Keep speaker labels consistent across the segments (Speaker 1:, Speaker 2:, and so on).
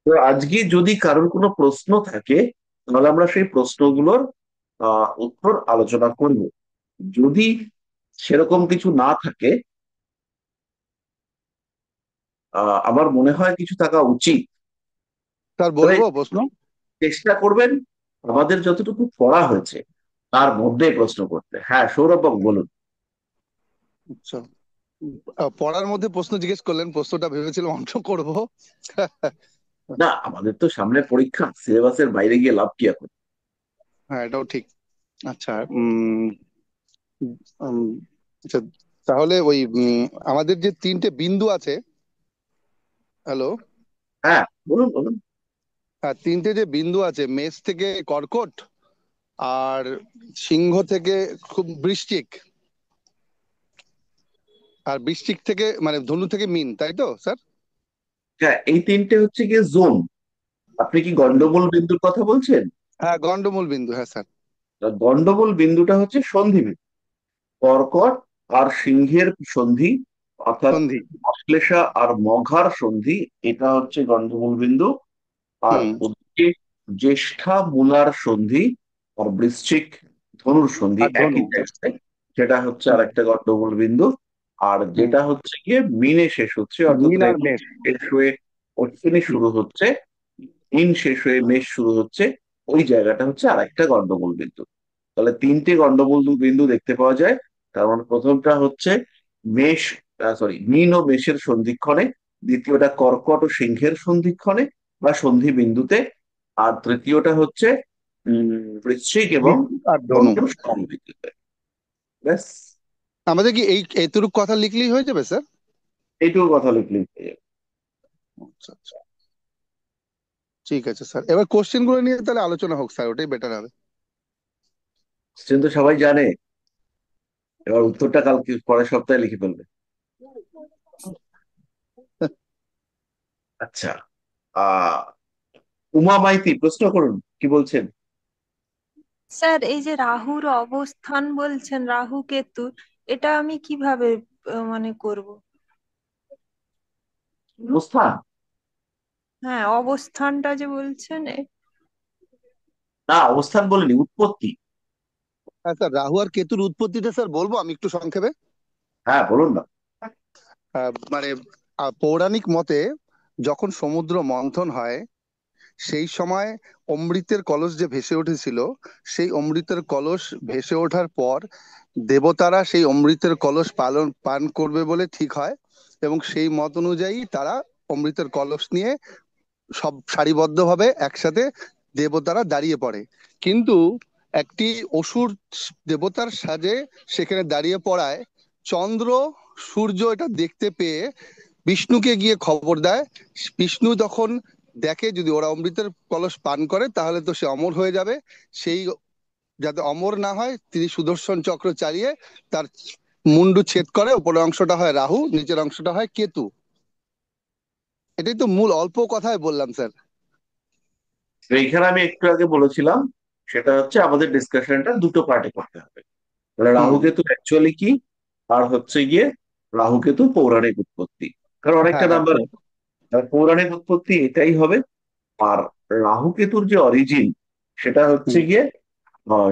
Speaker 1: তো আজকে যদি কারোর কোনো প্রশ্ন থাকে, তাহলে আমরা সেই প্রশ্নগুলোর উত্তর আলোচনা করব। যদি সেরকম কিছু না থাকে, আমার মনে হয় কিছু থাকা উচিত।
Speaker 2: স্যার
Speaker 1: তবে
Speaker 2: বলবো প্রশ্ন?
Speaker 1: চেষ্টা করবেন আমাদের যতটুকু পড়া হয়েছে তার মধ্যে প্রশ্ন করতে। হ্যাঁ, সৌরভ বাবু বলুন।
Speaker 2: আচ্ছা। পড়ার মধ্যে প্রশ্ন জিজ্ঞেস করলেন, প্রশ্নটা ভেবেছিলাম অঙ্ক করব।
Speaker 1: না, আমাদের তো সামনে পরীক্ষা, সিলেবাসের বাইরে গিয়ে লাভ কি এখন?
Speaker 2: হ্যাঁ, এটাও ঠিক। আচ্ছা। উম, আচ্ছা, তাহলে ওই আমাদের যে তিনটে বিন্দু আছে। হ্যালো?
Speaker 1: হ্যাঁ, বলুন বলুন।
Speaker 2: হ্যাঁ, তিনটে যে বিন্দু আছে, মেষ থেকে কর্কট, আর সিংহ থেকে খুব বৃশ্চিক, আর বৃশ্চিক থেকে মানে ধনু থেকে মীন, তাই তো স্যার?
Speaker 1: হ্যাঁ, এই তিনটে হচ্ছে গিয়ে জোন। আপনি কি গন্ডগোল বিন্দুর কথা বলছেন?
Speaker 2: হ্যাঁ, গন্ডমূল বিন্দু, হ্যাঁ স্যার।
Speaker 1: গন্ডগোল বিন্দুটা হচ্ছে সন্ধি বিন্দু। কর্কট আর সিংহের সন্ধি, অর্থাৎ
Speaker 2: সন্ধি।
Speaker 1: অশ্লেষা আর মঘার সন্ধি, এটা হচ্ছে গন্ডমূল বিন্দু। আর
Speaker 2: হুম।
Speaker 1: ওদিকে জ্যেষ্ঠা মূলার সন্ধি আর বৃশ্চিক ধনুর সন্ধি
Speaker 2: আর ধনু।
Speaker 1: একই জায়গায়, সেটা হচ্ছে আর
Speaker 2: হুম।
Speaker 1: একটা গন্ডগোল বিন্দু। আর
Speaker 2: হুম।
Speaker 1: যেটা হচ্ছে গিয়ে মিনে শেষ হচ্ছে, অর্থাৎ
Speaker 2: মীন আর
Speaker 1: রেবতী
Speaker 2: মেষ।
Speaker 1: শেষ হয়ে অশ্বিনী শুরু হচ্ছে, মিন শেষ হয়ে মেষ শুরু হচ্ছে, ওই জায়গাটা হচ্ছে আর একটা গন্ডগোল বিন্দু। তাহলে তিনটে গন্ডগোল বিন্দু দেখতে পাওয়া যায়। তার মানে প্রথমটা হচ্ছে মেষ, মীন ও মেষের সন্ধিক্ষণে, দ্বিতীয়টা কর্কট ও সিংহের সন্ধিক্ষণে বা সন্ধি বিন্দুতে, আর তৃতীয়টা হচ্ছে বৃশ্চিক এবং
Speaker 2: বৃশ্চিক আর ধনু।
Speaker 1: ধনুর সমবিন্দুতে। ব্যাস,
Speaker 2: আমাদের কি এই এতটুকু কথা লিখলেই হয়ে যাবে স্যার?
Speaker 1: এইটুকু কথা লিখলেই হয়ে যাবে।
Speaker 2: আচ্ছা আচ্ছা। ঠিক আছে স্যার, এবার কোশ্চেন গুলো নিয়ে তাহলে আলোচনা হোক স্যার, ওটাই বেটার হবে।
Speaker 1: Question তো সবাই জানে, এবার উত্তরটা কালকে পরের সপ্তাহে লিখে ফেলবে। আচ্ছা, আহ উমা মাইতি প্রশ্ন করুন, কি বলছেন?
Speaker 3: স্যার, এই যে রাহুর অবস্থান বলছেন, রাহু কেতুর, এটা আমি কিভাবে মানে করব?
Speaker 1: অবস্থান?
Speaker 3: হ্যাঁ, অবস্থানটা যে বলছেন
Speaker 1: না, অবস্থান বলিনি, উৎপত্তি।
Speaker 2: হ্যাঁ স্যার, রাহু আর কেতুর উৎপত্তিটা স্যার বলবো আমি একটু সংক্ষেপে।
Speaker 1: হ্যাঁ, বলুন না।
Speaker 2: মানে পৌরাণিক মতে যখন সমুদ্র মন্থন হয়, সেই সময় অমৃতের কলস যে ভেসে উঠেছিল, সেই অমৃতের কলস ভেসে ওঠার পর দেবতারা সেই অমৃতের কলস পান করবে বলে ঠিক হয়, এবং সেই মত অনুযায়ী তারা অমৃতের কলস নিয়ে সব সারিবদ্ধভাবে একসাথে দেবতারা দাঁড়িয়ে পড়ে। কিন্তু একটি অসুর দেবতার সাজে সেখানে দাঁড়িয়ে পড়ায় চন্দ্র, সূর্য এটা দেখতে পেয়ে বিষ্ণুকে গিয়ে খবর দেয়। বিষ্ণু তখন দেখে যদি ওরা অমৃতের কলস পান করে তাহলে তো সে অমর হয়ে যাবে। সেই যাতে অমর না হয়, তিনি সুদর্শন চক্র চালিয়ে তার মুন্ডু ছেদ করে, উপরের অংশটা হয় রাহু, নিচের অংশটা হয় কেতু। এটাই তো মূল, অল্প কথায় বললাম স্যার।
Speaker 1: তো এইখানে আমি একটু আগে বলেছিলাম, সেটা হচ্ছে আমাদের ডিসকাশনটা দুটো পার্টে করতে হবে। তাহলে রাহু
Speaker 2: হুম।
Speaker 1: কেতু অ্যাকচুয়ালি কি, আর হচ্ছে গিয়ে রাহু কেতু পৌরাণিক উৎপত্তি। কারণ অনেকটা
Speaker 2: হ্যাঁ হ্যাঁ।
Speaker 1: নাম্বার, পৌরাণিক উৎপত্তি এটাই হবে। আর রাহু কেতুর যে অরিজিন, সেটা হচ্ছে
Speaker 2: হুম।
Speaker 1: গিয়ে আহ,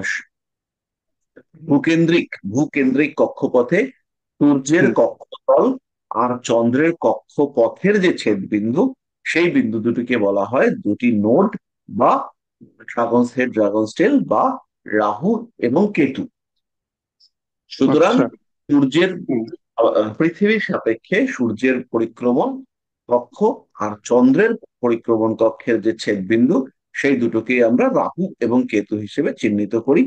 Speaker 1: ভূকেন্দ্রিক ভূকেন্দ্রিক কক্ষপথে সূর্যের
Speaker 2: হুম।
Speaker 1: কক্ষতল আর চন্দ্রের কক্ষপথের যে ছেদ বিন্দু, সেই বিন্দু দুটিকে বলা হয় দুটি নোড বা ড্রাগনস হেড, ড্রাগনস টেল, বা রাহু এবং কেতু। সুতরাং
Speaker 2: আচ্ছা।
Speaker 1: সূর্যের
Speaker 2: হুম।
Speaker 1: পৃথিবীর সাপেক্ষে সূর্যের পরিক্রমণ কক্ষ আর চন্দ্রের পরিক্রমণ কক্ষের যে ছেদ বিন্দু, সেই দুটোকেই আমরা রাহু এবং কেতু হিসেবে চিহ্নিত করি।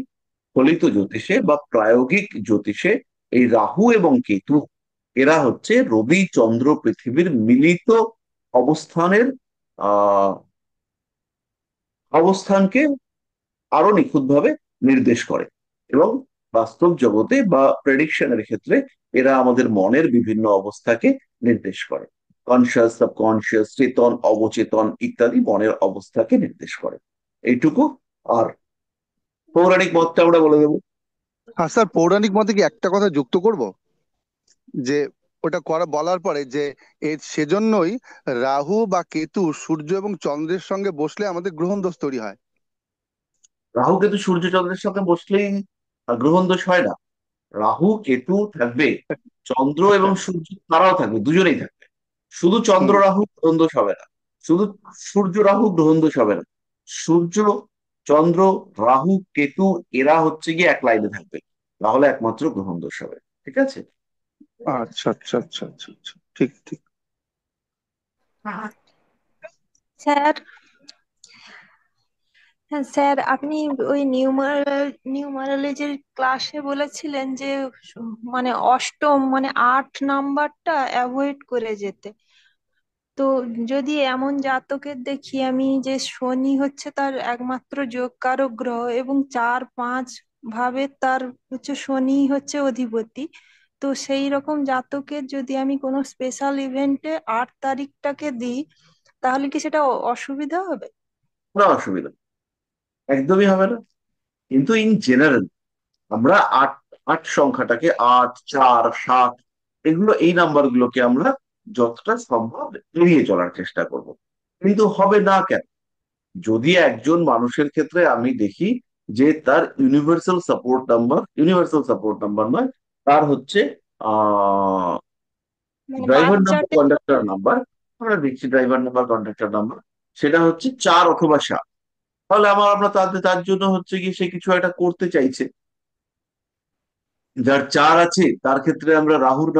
Speaker 1: ফলিত জ্যোতিষে বা প্রায়োগিক জ্যোতিষে এই রাহু এবং কেতু, এরা হচ্ছে রবি চন্দ্র পৃথিবীর মিলিত অবস্থানের আহ অবস্থানকে আরো নিখুঁতভাবে নির্দেশ করে। এবং বাস্তব জগতে বা প্রেডিকশনের ক্ষেত্রে এরা আমাদের মনের বিভিন্ন অবস্থাকে নির্দেশ করে। কনসিয়াস, সাবকনসিয়াস, চেতন, অবচেতন ইত্যাদি মনের অবস্থাকে নির্দেশ করে। এইটুকু। আর পৌরাণিক মতটা আমরা বলে দেবো।
Speaker 2: হ্যাঁ স্যার, পৌরাণিক মতে কি একটা কথা যুক্ত করব, যে ওটা করা বলার পরে যে সেজন্যই রাহু বা কেতু সূর্য এবং চন্দ্রের সঙ্গে বসলে আমাদের গ্রহণ দোষ তৈরি হয়।
Speaker 1: রাহু কেতু সূর্য চন্দ্রের সাথে বসলেই গ্রহণ দোষ হয় না। রাহু কেতু থাকবে, চন্দ্র এবং সূর্য তারাও থাকবে, দুজনেই থাকবে। শুধু চন্দ্র
Speaker 2: হুম।
Speaker 1: রাহু গ্রহণ দোষ হবে না, শুধু সূর্য রাহু গ্রহণ দোষ হবে না। সূর্য, চন্দ্র, রাহু, কেতু এরা হচ্ছে গিয়ে এক লাইনে থাকবে, তাহলে একমাত্র গ্রহণ দোষ হবে। ঠিক আছে।
Speaker 2: আচ্ছা আচ্ছা আচ্ছা আচ্ছা আচ্ছা, ঠিক ঠিক।
Speaker 3: স্যার, হ্যাঁ স্যার, আপনি ওই নিউমারোলজির ক্লাসে বলেছিলেন যে মানে অষ্টম মানে 8 নাম্বারটা অ্যাভয়েড করে যেতে। তো যদি এমন জাতকের দেখি আমি যে শনি হচ্ছে তার একমাত্র যোগকারক গ্রহ এবং 4, 5 ভাবে তার হচ্ছে শনি হচ্ছে অধিপতি, তো সেই রকম জাতকের যদি আমি কোনো স্পেশাল ইভেন্টে 8 তারিখটাকে দিই, তাহলে কি সেটা অসুবিধা হবে?
Speaker 1: কোনো অসুবিধা নেই, একদমই হবে না। কিন্তু ইন জেনারেল আমরা আট, আট সংখ্যাটাকে, 8, 4, 7, এগুলো এই নাম্বার গুলোকে আমরা যতটা সম্ভব এড়িয়ে চলার চেষ্টা করব। কিন্তু হবে না কেন? যদি একজন মানুষের ক্ষেত্রে আমি দেখি যে তার ইউনিভার্সাল সাপোর্ট নাম্বার নয়, তার হচ্ছে আহ
Speaker 3: মানে
Speaker 1: ড্রাইভার নাম্বার,
Speaker 3: বাচ্চাটা।
Speaker 1: কন্ডাক্টর নাম্বার, আমরা দেখছি ড্রাইভার নাম্বার, কন্ডাক্টর নাম্বার, সেটা হচ্ছে 4 অথবা 7, তাহলে আমরা তার জন্য হচ্ছে কি সে কিছু একটা করতে চাইছে। যার 4 আছে তার ক্ষেত্রে আমরা রাহুর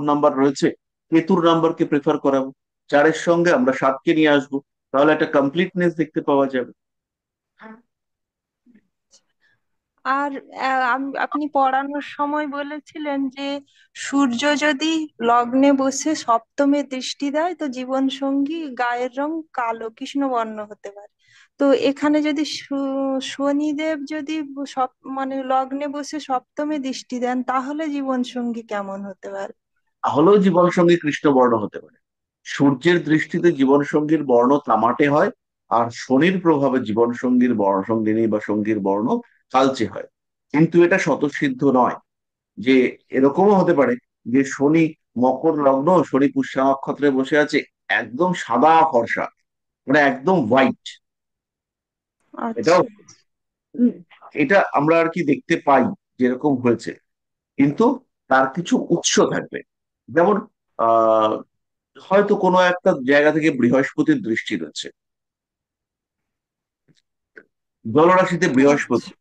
Speaker 1: নাম্বার রয়েছে, কেতুর নাম্বারকে প্রেফার করাবো। 4-এর সঙ্গে আমরা 7কে নিয়ে আসবো, তাহলে একটা কমপ্লিটনেস দেখতে পাওয়া যাবে।
Speaker 3: আর আপনি পড়ানোর সময় বলেছিলেন যে সূর্য যদি লগ্নে বসে সপ্তমে দৃষ্টি দেয় তো জীবন সঙ্গী গায়ের রং কালো কৃষ্ণবর্ণ হতে পারে। তো এখানে যদি শনিদেব যদি মানে লগ্নে বসে সপ্তমে দৃষ্টি দেন তাহলে জীবন সঙ্গী কেমন হতে পারে?
Speaker 1: তাহলেও জীবন সঙ্গী কৃষ্ণবর্ণ হতে পারে। সূর্যের দৃষ্টিতে জীবন সঙ্গীর বর্ণ তামাটে হয়, আর শনির প্রভাবে জীবন সঙ্গীর বর্ণ, সঙ্গিনী বা সঙ্গীর বর্ণ কালচে হয়। কিন্তু এটা স্বতঃসিদ্ধ নয়। যে এরকমও হতে পারে যে শনি মকর লগ্ন, শনি পুষ্যা নক্ষত্রে বসে আছে, একদম সাদা ফর্সা, মানে একদম হোয়াইট। এটাও
Speaker 3: আচ্ছা।
Speaker 1: হুম, এটা আমরা আর কি দেখতে পাই যেরকম হয়েছে। কিন্তু তার কিছু উৎস থাকবে। যেমন আহ হয়তো কোনো একটা জায়গা থেকে বৃহস্পতির দৃষ্টি রয়েছে, জলরাশিতে বৃহস্পতি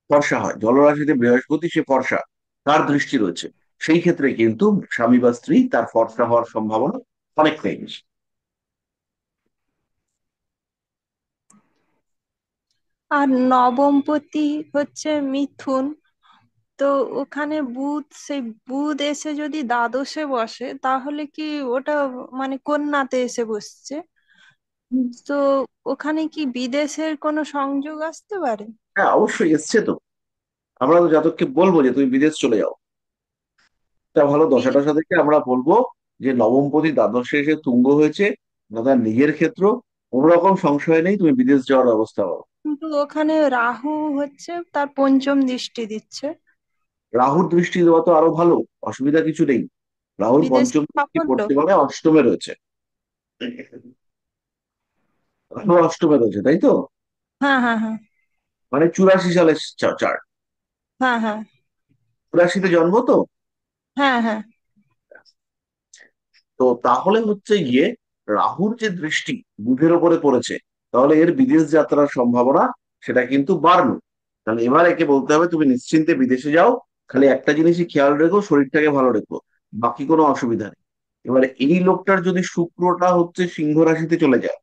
Speaker 1: ফর্সা হয়, জলরাশিতে বৃহস্পতি সে ফর্সা, তার দৃষ্টি রয়েছে, সেই ক্ষেত্রে কিন্তু স্বামী বা স্ত্রী তার ফর্সা হওয়ার সম্ভাবনা অনেকটাই বেশি।
Speaker 3: আর নবমপতি হচ্ছে মিথুন, তো ওখানে সেই বুধ এসে যদি দ্বাদশে বসে তাহলে কি ওটা মানে কন্যাতে এসে বসছে, তো ওখানে কি বিদেশের কোনো সংযোগ আসতে পারে?
Speaker 1: হ্যাঁ, অবশ্যই এসছে তো। আমরা তো জাতককে বলবো যে তুমি বিদেশ চলে যাও, তা ভালো দশা
Speaker 3: বিদেশ,
Speaker 1: টশা দেখে আমরা বলবো যে নবমপতি দ্বাদশে এসে তুঙ্গ হয়েছে, না তার নিজের ক্ষেত্র, কোন রকম সংশয় নেই, তুমি বিদেশ যাওয়ার ব্যবস্থা করো।
Speaker 3: কিন্তু ওখানে রাহু হচ্ছে তার পঞ্চম দৃষ্টি দিচ্ছে।
Speaker 1: রাহুর দৃষ্টি দেওয়া তো আরো ভালো, অসুবিধা কিছু নেই। রাহুর
Speaker 3: বিদেশ
Speaker 1: পঞ্চম দৃষ্টি
Speaker 3: সাফল্য।
Speaker 1: পড়তে পারে অষ্টমে রয়েছে, রাহু অষ্টমে রয়েছে, তাই তো?
Speaker 3: হ্যাঁ হ্যাঁ হ্যাঁ।
Speaker 1: মানে 84 সালের চার্ট,
Speaker 3: হ্যাঁ হ্যাঁ
Speaker 1: 84-তে জন্ম তো।
Speaker 3: হ্যাঁ হ্যাঁ।
Speaker 1: তো তাহলে হচ্ছে গিয়ে রাহুর যে দৃষ্টি বুধের ওপরে পড়েছে, তাহলে এর বিদেশ যাত্রার সম্ভাবনা সেটা কিন্তু বাড়লো। তাহলে এবার একে বলতে হবে তুমি নিশ্চিন্তে বিদেশে যাও, খালি একটা জিনিসই খেয়াল রেখো, শরীরটাকে ভালো রেখো, বাকি কোনো অসুবিধা নেই। এবারে এই লোকটার যদি শুক্রটা হচ্ছে সিংহ রাশিতে চলে যায়,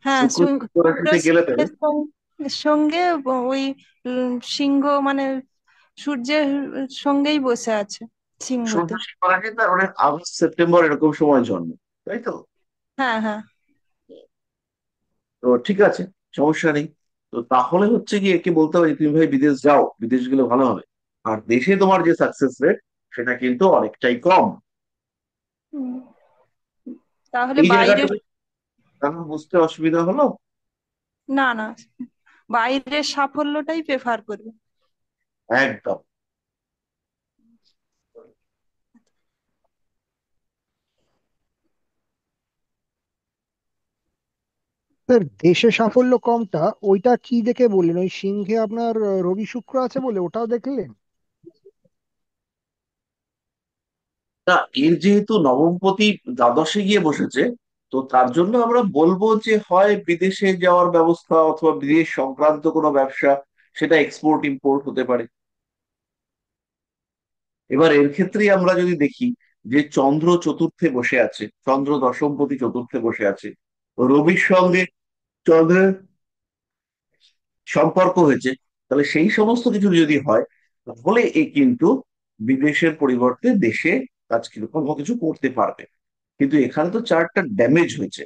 Speaker 3: হ্যাঁ
Speaker 1: শুক্র সিংহ
Speaker 3: শুক্র
Speaker 1: রাশিতে গেলে তবে
Speaker 3: সিংহের সঙ্গে ওই সিংহ মানে সূর্যের সঙ্গেই বসে আছে
Speaker 1: সূর্য
Speaker 3: সিংহতে।
Speaker 1: সিংহ রাশি, তার মানে আগস্ট সেপ্টেম্বর এরকম সময় জন্ম, তাই তো?
Speaker 3: হ্যাঁ হ্যাঁ।
Speaker 1: তো ঠিক আছে, সমস্যা নেই। তো তাহলে হচ্ছে কি একে বলতে হবে যে তুমি ভাই বিদেশ যাও, বিদেশ গেলে ভালো হবে। আর দেশে তোমার যে সাকসেস রেট সেটা কিন্তু অনেকটাই কম।
Speaker 3: উম, তাহলে
Speaker 1: এই
Speaker 3: বাইরের,
Speaker 1: জায়গাটা এখন বুঝতে অসুবিধা হলো।
Speaker 3: না না, বাইরের সাফল্যটাই প্রেফার করবে।
Speaker 1: একদম।
Speaker 4: স্যার দেশে সাফল্য কমটা ওইটা কি দেখে বললেন? ওই সিংহে আপনার রবি শুক্র আছে বলে ওটাও দেখলেন?
Speaker 1: না, এর যেহেতু নবমপতি দ্বাদশে গিয়ে বসেছে, তো তার জন্য আমরা বলবো যে হয় বিদেশে যাওয়ার ব্যবস্থা অথবা বিদেশ সংক্রান্ত কোনো ব্যবসা, সেটা এক্সপোর্ট ইম্পোর্ট হতে পারে। এবার এর ক্ষেত্রেই আমরা যদি দেখি যে চন্দ্র চতুর্থে বসে আছে, চন্দ্র দশমপতি চতুর্থে বসে আছে, রবির সঙ্গে চন্দ্রের সম্পর্ক হয়েছে, তাহলে সেই সমস্ত কিছু যদি হয়, তাহলে এ কিন্তু বিদেশের পরিবর্তে দেশে কাজ কিরকম কিছু করতে পারবে। কিন্তু এখানে তো চার্টটা ড্যামেজ হয়েছে।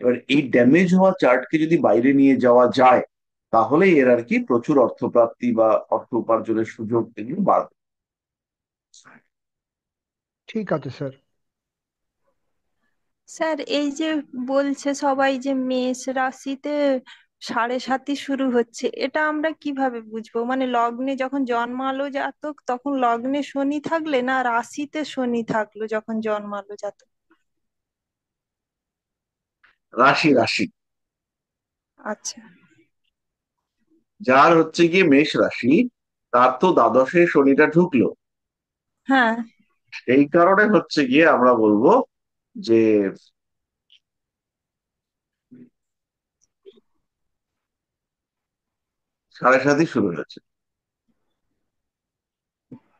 Speaker 1: এবার এই ড্যামেজ হওয়া চার্টকে যদি বাইরে নিয়ে যাওয়া যায়, তাহলে এর আর কি প্রচুর অর্থপ্রাপ্তি বা অর্থ উপার্জনের সুযোগ এগুলো বাড়বে।
Speaker 4: ঠিক আছে স্যার।
Speaker 3: স্যার এই যে বলছে সবাই যে মেষ রাশিতে সাড়ে সাতি শুরু হচ্ছে, এটা আমরা কিভাবে বুঝবো? মানে লগ্নে যখন জন্মালো জাতক তখন লগ্নে শনি থাকলে, না রাশিতে শনি থাকলো যখন জন্মালো জাতক?
Speaker 1: রাশি রাশি
Speaker 3: আচ্ছা।
Speaker 1: যার হচ্ছে গিয়ে মেষ রাশি, তার তো দ্বাদশে শনিটা ঢুকলো।
Speaker 3: হ্যাঁ।
Speaker 1: এই কারণে হচ্ছে গিয়ে আমরা বলবো যে সাড়ে সাতই শুরু হয়েছে।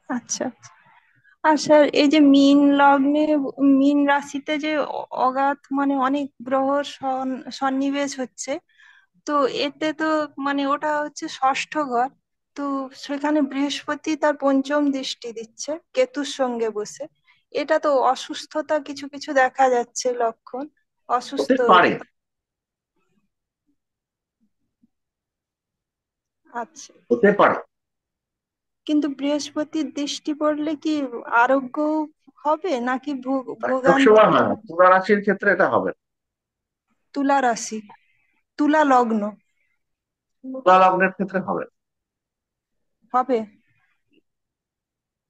Speaker 3: আচ্ছা। আর স্যার এই যে মীন লগ্নে, মীন রাশিতে যে অগাধ মানে অনেক গ্রহ সন্নিবেশ হচ্ছে, তো এতে তো মানে ওটা হচ্ছে ষষ্ঠ ঘর, তো সেখানে বৃহস্পতি তার পঞ্চম দৃষ্টি দিচ্ছে কেতুর সঙ্গে বসে। এটা তো অসুস্থতা কিছু কিছু দেখা যাচ্ছে লক্ষণ,
Speaker 1: হতে
Speaker 3: অসুস্থ।
Speaker 1: পারে।
Speaker 3: আচ্ছা।
Speaker 1: হতে পারে।
Speaker 3: কিন্তু বৃহস্পতির দৃষ্টি পড়লে কি আরোগ্য হবে নাকি ভোগান্তি?
Speaker 1: সবসময় হয় না, তুলা রাশির ক্ষেত্রে এটা হবে না।
Speaker 3: তুলা রাশি, তুলা লগ্ন
Speaker 1: তুলা লগ্নের ক্ষেত্রে হবে না।
Speaker 3: হবে?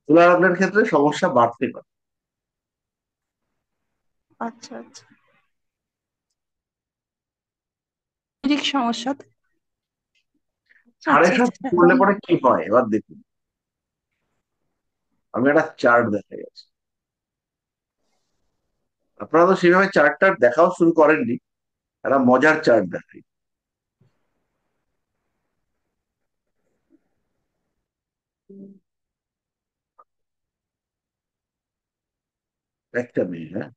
Speaker 1: তুলা লগ্নের ক্ষেত্রে সমস্যা বাড়তে পারে।
Speaker 3: আচ্ছা আচ্ছা। শারীরিক সমস্যা তো?
Speaker 1: সাড়ে
Speaker 3: আচ্ছা
Speaker 1: সাত
Speaker 3: আচ্ছা।
Speaker 1: করলে পরে কি হয় এবার দেখুন। আমি একটা চার্ট দেখা গেছে, আপনারা তো সেভাবে চার্ট টার্ট দেখাও শুরু করেননি, একটা মজার চার্ট দেখাই। একটা মিনিট, হ্যাঁ।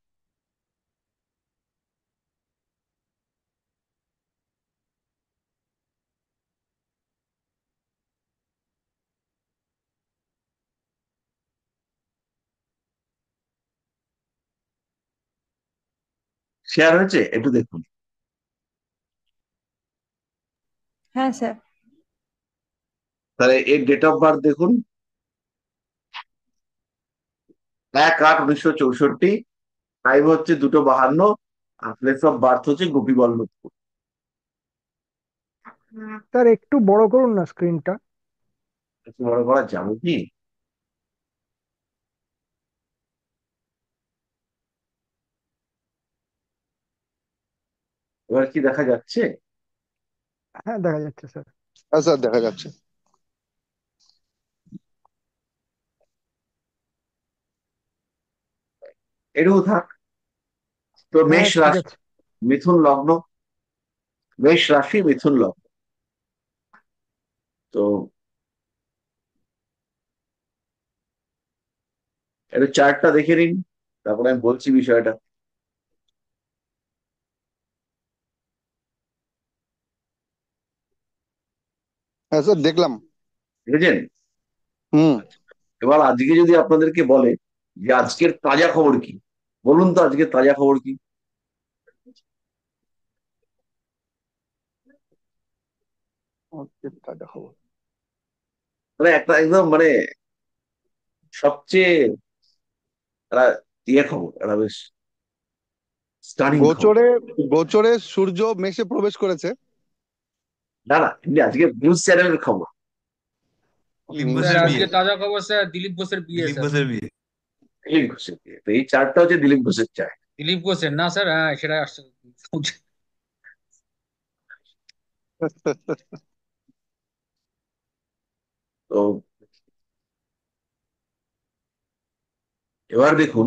Speaker 1: শেয়ার হয়েছে, একটু দেখুন।
Speaker 3: হ্যাঁ স্যার।
Speaker 1: তাহলে এর ডেট অফ বার্থ দেখুন, 1/8/1964। টাইম হচ্ছে 2:52। আর প্লেস অফ বার্থ হচ্ছে গোপীবল্লভপুর।
Speaker 4: স্যার একটু বড় করুন না স্ক্রিনটা।
Speaker 1: একটু বড় করা যাবে কি? এবার কি দেখা যাচ্ছে?
Speaker 4: হ্যাঁ দেখা যাচ্ছে স্যার।
Speaker 2: হ্যাঁ স্যার, দেখা যাচ্ছে।
Speaker 1: এটুকু থাক। তো
Speaker 4: হ্যাঁ
Speaker 1: মেষ
Speaker 4: ঠিক
Speaker 1: রাশি,
Speaker 4: আছে।
Speaker 1: মিথুন লগ্ন, মেষ রাশি মিথুন লগ্ন। তো একটু চার্টটা দেখে নিন, তারপরে আমি বলছি বিষয়টা।
Speaker 2: হ্যাঁ স্যার, দেখলাম।
Speaker 1: বুঝেছেন?
Speaker 2: হুম।
Speaker 1: এবার আজকে যদি আপনাদেরকে বলে যে আজকের তাজা খবর কি, বলুন তো আজকের তাজা খবর কি?
Speaker 2: তাজা খবর।
Speaker 1: মানে একটা একদম মানে সবচেয়ে একটা ইয়ে খবর, একটা বেশ স্টানিং খবর।
Speaker 2: গোচরে গোচরে সূর্য মেষে প্রবেশ করেছে।
Speaker 1: না না, এমনি আজকে নিউজ চ্যানেলের খবর।
Speaker 5: দিলীপ
Speaker 6: স্যার
Speaker 5: ঘোষের বিয়ে।
Speaker 6: আজকে তাজা খবর স্যার, দিলীপ ঘোষের বিয়ে
Speaker 5: দিলীপ
Speaker 6: স্যার।
Speaker 5: ঘোষের বিয়ে।
Speaker 1: দিলীপ ঘোষের বিয়ে। তো এই চার্টটা হচ্ছে দিলীপ ঘোষের চার্ট।
Speaker 6: দিলীপ ঘোষের না স্যার, হ্যাঁ সেটাই আসছে।
Speaker 1: তো এবার দেখুন,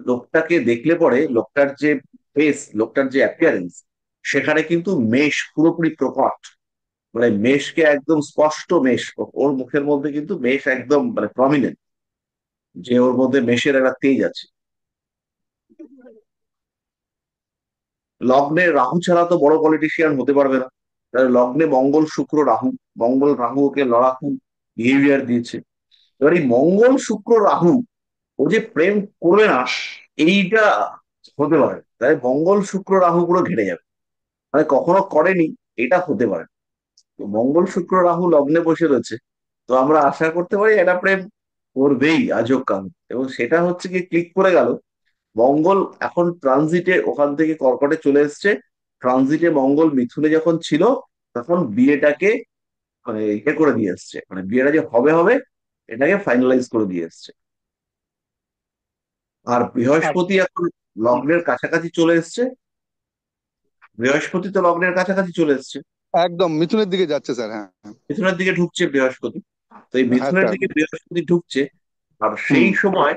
Speaker 1: লোকটাকে দেখলে পরে লোকটার যে ফেস, লোকটার যে অ্যাপিয়ারেন্স, সেখানে কিন্তু মেষ পুরোপুরি প্রকট, মানে মেষকে একদম স্পষ্ট মেষ, ওর মুখের মধ্যে কিন্তু মেষ একদম মানে প্রমিনেন্ট, যে ওর মধ্যে মেষের একটা তেজ আছে। লগ্নে রাহু ছাড়া তো বড় পলিটিশিয়ান হতে পারবে না। তাহলে লগ্নে মঙ্গল শুক্র রাহু, মঙ্গল রাহু ওকে লড়াকু বিহেভিয়ার দিয়েছে। এবার এই মঙ্গল শুক্র রাহু, ও যে প্রেম করবে না এইটা হতে পারে, তাই মঙ্গল শুক্র রাহু পুরো ঘেটে যাবে, মানে কখনো করেনি এটা হতে পারে। তো মঙ্গল শুক্র রাহু লগ্নে বসে রয়েছে, তো আমরা আশা করতে পারি এটা প্রেম করবেই আজব কাল। এবং সেটা হচ্ছে কি ক্লিক করে গেল। মঙ্গল এখন ট্রানজিটে ওখান থেকে কর্কটে চলে এসছে, ট্রানজিটে মঙ্গল মিথুনে যখন ছিল তখন বিয়েটাকে মানে ইয়ে করে দিয়ে এসছে, মানে বিয়েটা যে হবে হবে এটাকে ফাইনালাইজ করে দিয়ে এসছে। আর বৃহস্পতি এখন লগ্নের কাছাকাছি চলে এসছে, বৃহস্পতি তো লগ্নের কাছাকাছি চলে এসছে,
Speaker 2: একদম মিথুনের দিকে যাচ্ছে স্যার, হ্যাঁ।
Speaker 1: মিথুনের দিকে ঢুকছে বৃহস্পতি। তো এই
Speaker 2: হ্যাঁ
Speaker 1: মিথুনের
Speaker 2: স্যার।
Speaker 1: দিকে বৃহস্পতি ঢুকছে, আর
Speaker 2: হুম।
Speaker 1: সেই সময়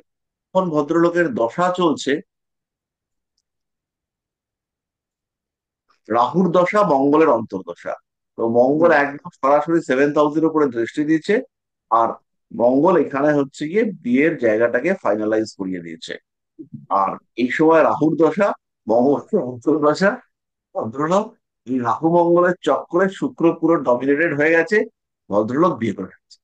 Speaker 1: এখন ভদ্রলোকের দশা চলছে রাহুর দশা, মঙ্গলের অন্তর্দশা। তো মঙ্গল
Speaker 2: হুম।
Speaker 1: একদম সরাসরি 7th হাউসের উপরে দৃষ্টি দিয়েছে, আর মঙ্গল এখানে হচ্ছে গিয়ে বিয়ের জায়গাটাকে ফাইনালাইজ করিয়ে দিয়েছে। আর এই সময় রাহুর দশা, মঙ্গলের অন্তর্দশা, ভদ্রলোক এই রাহু মঙ্গলের চক্করে শুক্র পুরো ডমিনেটেড হয়ে গেছে, ভদ্রলোক বিয়ে করে ফেলেছে।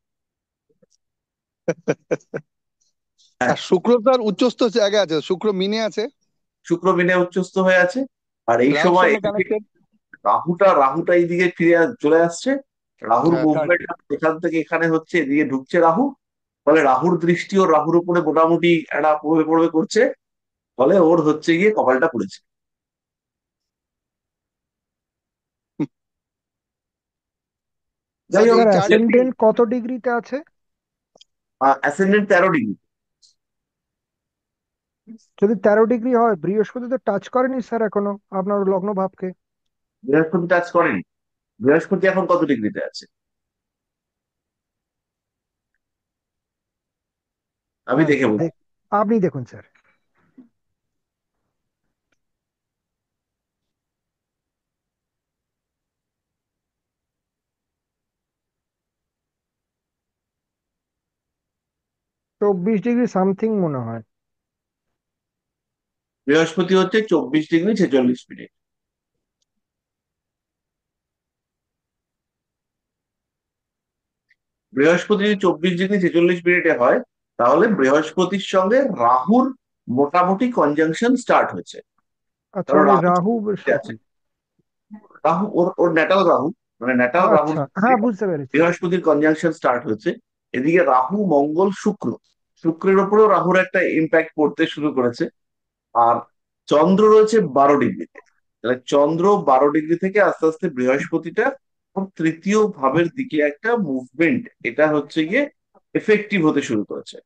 Speaker 1: হ্যাঁ,
Speaker 2: আর শুক্র তার উচ্চস্থ জায়গায় আছে, শুক্র মিনে আছে,
Speaker 1: শুক্র মিনে উচ্চস্থ হয়ে আছে। আর এই
Speaker 2: রাহুর
Speaker 1: সময়
Speaker 2: সঙ্গে
Speaker 1: এদিকে
Speaker 2: কানেক্টেড।
Speaker 1: রাহুটা এইদিকে চলে আসছে। রাহুর
Speaker 2: হ্যাঁ থার্ড।
Speaker 1: মুভমেন্ট এখান থেকে এখানে হচ্ছে, এদিকে ঢুকছে রাহু। ফলে রাহুর দৃষ্টি ও রাহুর উপরে মোটামুটি একটা পড়বে পড়বে করছে, ফলে ওর হচ্ছে গিয়ে কপালটা পড়েছে। যাই
Speaker 2: স্যার
Speaker 1: হোক,
Speaker 2: এই
Speaker 4: স্যার
Speaker 2: চারটি।
Speaker 4: অ্যাসেন্ডেন্ট কত ডিগ্রিতে আছে?
Speaker 1: Ascendant 13 degree.
Speaker 4: যদি 13 ডিগ্রি হয়, বৃহস্পতি তো টাচ করেনি স্যার এখনো আপনার লগ্ন ভাবকে।
Speaker 1: বৃহস্পতি টাচ করেনি। বৃহস্পতি এখন কত ডিগ্রিতে আছে আমি
Speaker 4: হ্যাঁ
Speaker 1: দেখে
Speaker 4: স্যার,
Speaker 1: বলছি।
Speaker 4: আপনি দেখুন স্যার। 24 ডিগ্রি সামথিং মনে হয়।
Speaker 1: বৃহস্পতি হচ্ছে 24 ডিগ্রি 46 মিনিট। বৃহস্পতি যদি 24 ডিগ্রি 46 মিনিটে হয়, তাহলে বৃহস্পতির সঙ্গে রাহুর মোটামুটি কনজাংশন স্টার্ট হয়েছে।
Speaker 4: আচ্ছা,
Speaker 1: কারণ
Speaker 4: মানে
Speaker 1: রাহু
Speaker 4: রাহু
Speaker 1: আছে, রাহু ওর ওর ন্যাটাল রাহু, মানে ন্যাটাল রাহুর
Speaker 4: আচ্ছা,
Speaker 1: সঙ্গে
Speaker 4: হ্যাঁ বুঝতে পেরেছি।
Speaker 1: বৃহস্পতির কনজাংশন স্টার্ট হয়েছে। এদিকে রাহু মঙ্গল শুক্র, শুক্রের উপরেও রাহুর একটা ইম্প্যাক্ট পড়তে শুরু করেছে। আর চন্দ্র রয়েছে 12 ডিগ্রিতে। তাহলে চন্দ্র 12 ডিগ্রি থেকে আস্তে আস্তে বৃহস্পতিটা তৃতীয় ভাবের দিকে একটা মুভমেন্ট, এটা হচ্ছে গিয়ে এফেক্টিভ হতে শুরু করেছে।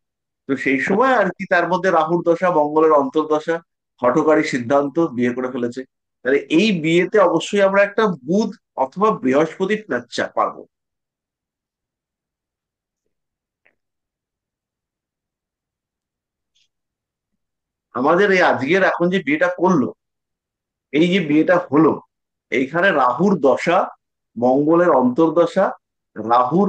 Speaker 1: তো সেই সময় আর কি তার মধ্যে রাহুর দশা, মঙ্গলের অন্তর্দশা, হঠকারী সিদ্ধান্ত, বিয়ে করে ফেলেছে। তাহলে এই বিয়েতে অবশ্যই আমরা একটা বুধ অথবা বৃহস্পতির নাচ্চা পাবো। আমাদের এই আজকের এখন যে বিয়েটা করলো, এই যে বিয়েটা হলো, এইখানে রাহুর দশা, মঙ্গলের অন্তর্দশা, রাহুর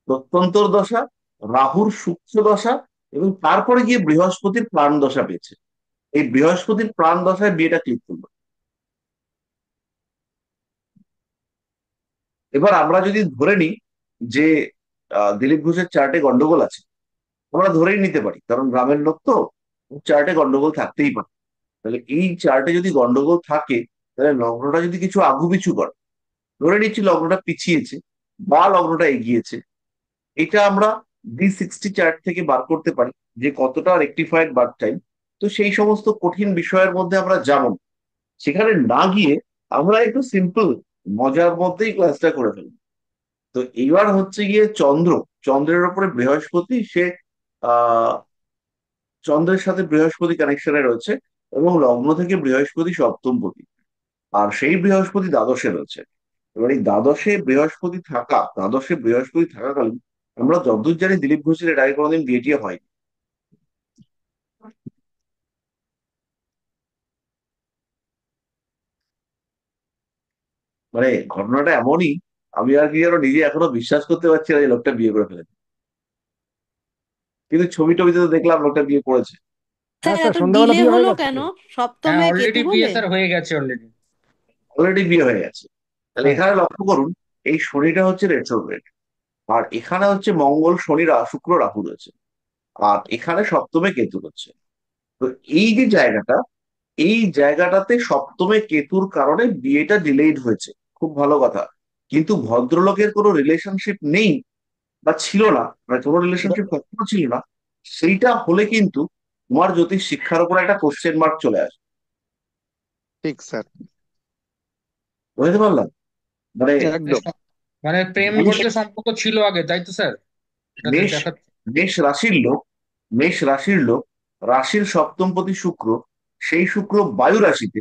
Speaker 1: প্রত্যন্তর দশা, রাহুর সূক্ষ্ম দশা, এবং তারপরে গিয়ে বৃহস্পতির প্রাণ দশা পেয়েছে। এই বৃহস্পতির প্রাণ দশায় বিয়েটা ক্লিক করলো। এবার আমরা যদি ধরে নিই যে দিলীপ ঘোষের চার্টে গন্ডগোল আছে, আমরা ধরেই নিতে পারি, কারণ গ্রামের লোক তো, চার্টে গন্ডগোল থাকতেই পারে। তাহলে এই চার্টে যদি গন্ডগোল থাকে, তাহলে লগ্নটা যদি কিছু আগুপিছু করে, ধরে নিচ্ছি লগ্নটা পিছিয়েছে বা লগ্নটা এগিয়েছে, এটা আমরা D60 চার্ট থেকে বার করতে পারি যে কতটা রেকটিফাইড বার্থ টাইম। তো সেই সমস্ত কঠিন বিষয়ের মধ্যে আমরা যাব না। সেখানে না গিয়ে আমরা একটু সিম্পল মজার মধ্যেই ক্লাসটা করে ফেলবো। তো এইবার হচ্ছে গিয়ে চন্দ্রের ওপরে বৃহস্পতি, সে আহ চন্দ্রের সাথে বৃহস্পতি কানেকশনে রয়েছে, এবং লগ্ন থেকে বৃহস্পতি সপ্তমপতি, আর সেই বৃহস্পতি দ্বাদশে রয়েছে। এবার এই দ্বাদশে বৃহস্পতি থাকাকালীন আমরা যতদূর জানি দিলীপ ঘোষের এর আগে কোনোদিন বিয়ে টিয়ে হয়। মানে ঘটনাটা এমনই, আমি আর কি আরো নিজে এখনো বিশ্বাস করতে পারছি না যে লোকটা বিয়ে করে ফেলেছে, কিন্তু ছবি টবিতে তো দেখলাম লোকটা বিয়ে করেছে।
Speaker 4: হ্যাঁ
Speaker 7: স্যার
Speaker 4: স্যার,
Speaker 7: এত
Speaker 4: সন্ধ্যাবেলা
Speaker 7: ডিলে
Speaker 4: বিয়ে হয়ে
Speaker 7: হলো
Speaker 4: গেছে
Speaker 7: কেন?
Speaker 4: তো।
Speaker 6: হ্যাঁ,
Speaker 7: সপ্তমে কেতু
Speaker 6: অলরেডি বিয়ে
Speaker 7: বলে?
Speaker 6: স্যার হয়ে গেছে অলরেডি।
Speaker 1: অলরেডি বিয়ে হয়ে গেছে। তাহলে
Speaker 6: হ্যাঁ।
Speaker 1: এখানে লক্ষ্য করুন, এই শনিটা হচ্ছে রেট্রোগ্রেড, আর এখানে হচ্ছে মঙ্গল শনি শুক্র রাহু রয়েছে, আর এখানে সপ্তমে কেতু রয়েছে। তো এই যে জায়গাটা, এই জায়গাটাতে সপ্তমে কেতুর কারণে বিয়েটা ডিলেইড হয়েছে। খুব ভালো কথা। কিন্তু ভদ্রলোকের কোনো রিলেশনশিপ নেই বা ছিল না, মানে কোনো রিলেশনশিপ কখনো ছিল না, সেইটা হলে কিন্তু তোমার জ্যোতিষ শিক্ষার উপর একটা কোশ্চেন মার্ক চলে আসে।
Speaker 2: ঠিক স্যার,
Speaker 1: বুঝতে পারলাম? মানে
Speaker 6: মানে
Speaker 2: একদম।
Speaker 6: মানে প্রেম
Speaker 1: মেষ
Speaker 6: ঘটিত সম্পর্ক ছিল আগে, তাই তো স্যার? এটাতে
Speaker 1: মেষ
Speaker 6: দেখা।
Speaker 1: মেষ রাশির লোক, মেষ রাশির লোক, রাশির সপ্তমপতি শুক্র, সেই শুক্র বায়ু রাশিতে,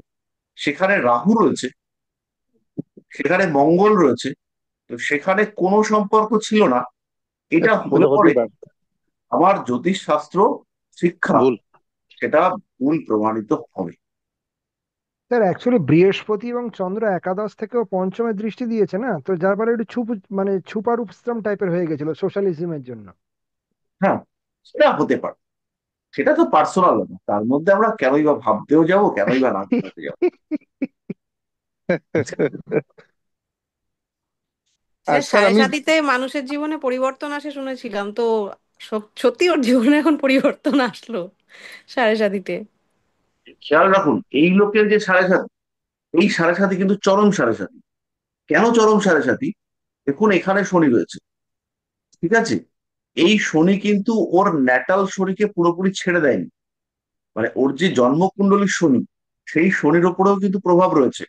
Speaker 1: সেখানে রাহু রয়েছে, সেখানে মঙ্গল রয়েছে, তো সেখানে কোনো সম্পর্ক ছিল না। এটা হলে
Speaker 2: এটা
Speaker 1: পরে
Speaker 2: হতেই পারে।
Speaker 1: আমার জ্যোতিষ শাস্ত্র শিক্ষা
Speaker 2: ভুল।
Speaker 1: সেটা ভুল প্রমাণিত হবে।
Speaker 4: স্যার অ্যাকচুয়ালি বৃহস্পতি এবং চন্দ্র একাদশ থেকেও পঞ্চমে দৃষ্টি দিয়েছে না, তো যার ফলে একটু মানে ছুপারুপস্থাম টাইপের হয়ে গেছিল সোশ্যালিজমের জন্য।
Speaker 1: হ্যাঁ, সেটা হতে পারে, সেটা তো পার্সোনাল ব্যাপার, তার মধ্যে আমরা কেনই বা ভাবতেও যাব, কেনই বা না ভাবতে যাবো।
Speaker 2: আর
Speaker 7: স্যার
Speaker 2: স্যার
Speaker 7: সাড়ে
Speaker 2: আমি
Speaker 7: সাতিতে মানুষের জীবনে পরিবর্তন আসে শুনেছিলাম তো, সত্যি ওর জীবনে এখন পরিবর্তন আসলো সাড়ে সাতিতে?
Speaker 1: খেয়াল রাখুন, এই লোকের যে সাড়ে সাথী, এই সাড়ে সাথী কিন্তু চরম সাড়ে সাথী। কেন চরম সাড়ে সাথী? দেখুন, এখানে শনি রয়েছে, ঠিক আছে? এই শনি কিন্তু ওর ন্যাটাল শনিকে পুরোপুরি ছেড়ে দেয়নি। মানে ওর যে জন্মকুণ্ডলীর শনি, সেই শনির ওপরেও কিন্তু প্রভাব রয়েছে,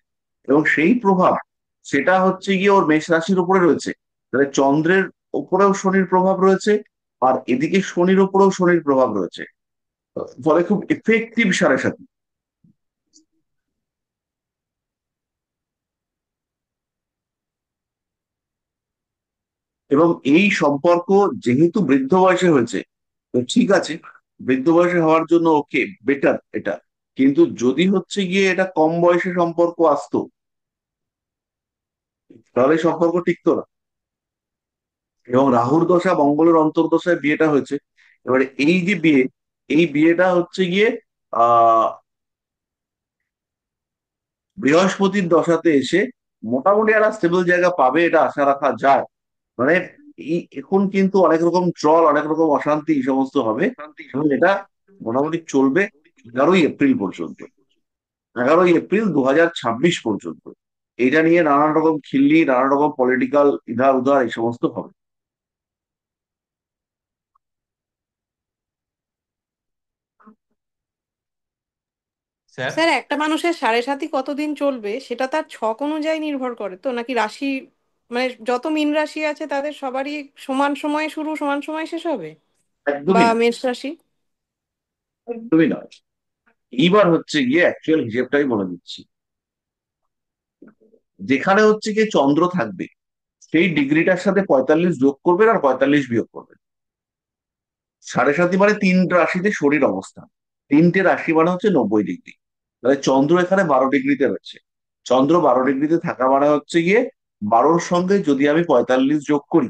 Speaker 1: এবং সেই প্রভাব সেটা হচ্ছে গিয়ে ওর মেষ রাশির উপরে রয়েছে। তাহলে চন্দ্রের ওপরেও শনির প্রভাব রয়েছে, আর এদিকে শনির ওপরেও শনির প্রভাব রয়েছে, ফলে খুব এফেক্টিভ সাড়ে সাথী। এবং এই সম্পর্ক যেহেতু বৃদ্ধ বয়সে হয়েছে, তো ঠিক আছে, বৃদ্ধ বয়সে হওয়ার জন্য ওকে, বেটার এটা। কিন্তু যদি হচ্ছে গিয়ে এটা কম বয়সে সম্পর্ক আসতো, তাহলে সম্পর্ক টিকতো না। এবং রাহুর দশা মঙ্গলের অন্তর্দশায় বিয়েটা হয়েছে। এবারে এই যে বিয়ে, এই বিয়েটা হচ্ছে গিয়ে আহ বৃহস্পতির দশাতে এসে মোটামুটি একটা স্টেবল জায়গা পাবে, এটা আশা রাখা যায়। মানে এই এখন কিন্তু অনেক রকম ট্রল, অনেক রকম অশান্তি এই সমস্ত হবে, এবং এটা মোটামুটি চলবে 11ই এপ্রিল পর্যন্ত। 11ই এপ্রিল 2026 পর্যন্ত এটা নিয়ে নানান রকম খিল্লি, নানান রকম পলিটিক্যাল ইধার উধার এই সমস্ত হবে।
Speaker 5: স্যার।
Speaker 7: স্যার একটা মানুষের সাড়ে সাতি কতদিন চলবে সেটা তার ছক অনুযায়ী নির্ভর করে তো, নাকি রাশি, মানে যত মীন রাশি আছে তাদের সবারই সমান সময়ে শুরু সমান সময় শেষ হবে? বা
Speaker 1: একদমই না,
Speaker 7: মেষ রাশি?
Speaker 1: একদমই নয়। এইবার হচ্ছে গিয়ে অ্যাকচুয়াল হিসেবটাই বলে দিচ্ছি। যেখানে হচ্ছে গিয়ে চন্দ্র থাকবে, সেই ডিগ্রিটার সাথে 45 যোগ করবেন আর 45 বিয়োগ করবেন। সাড়ে সাতি মানে তিন রাশিতে শনির অবস্থান, তিনটে রাশি মানে হচ্ছে 90 ডিগ্রি। তাহলে চন্দ্র এখানে 12 ডিগ্রিতে রয়েছে। চন্দ্র 12 ডিগ্রিতে থাকা মানে হচ্ছে গিয়ে 12-র সঙ্গে যদি আমি 45 যোগ করি,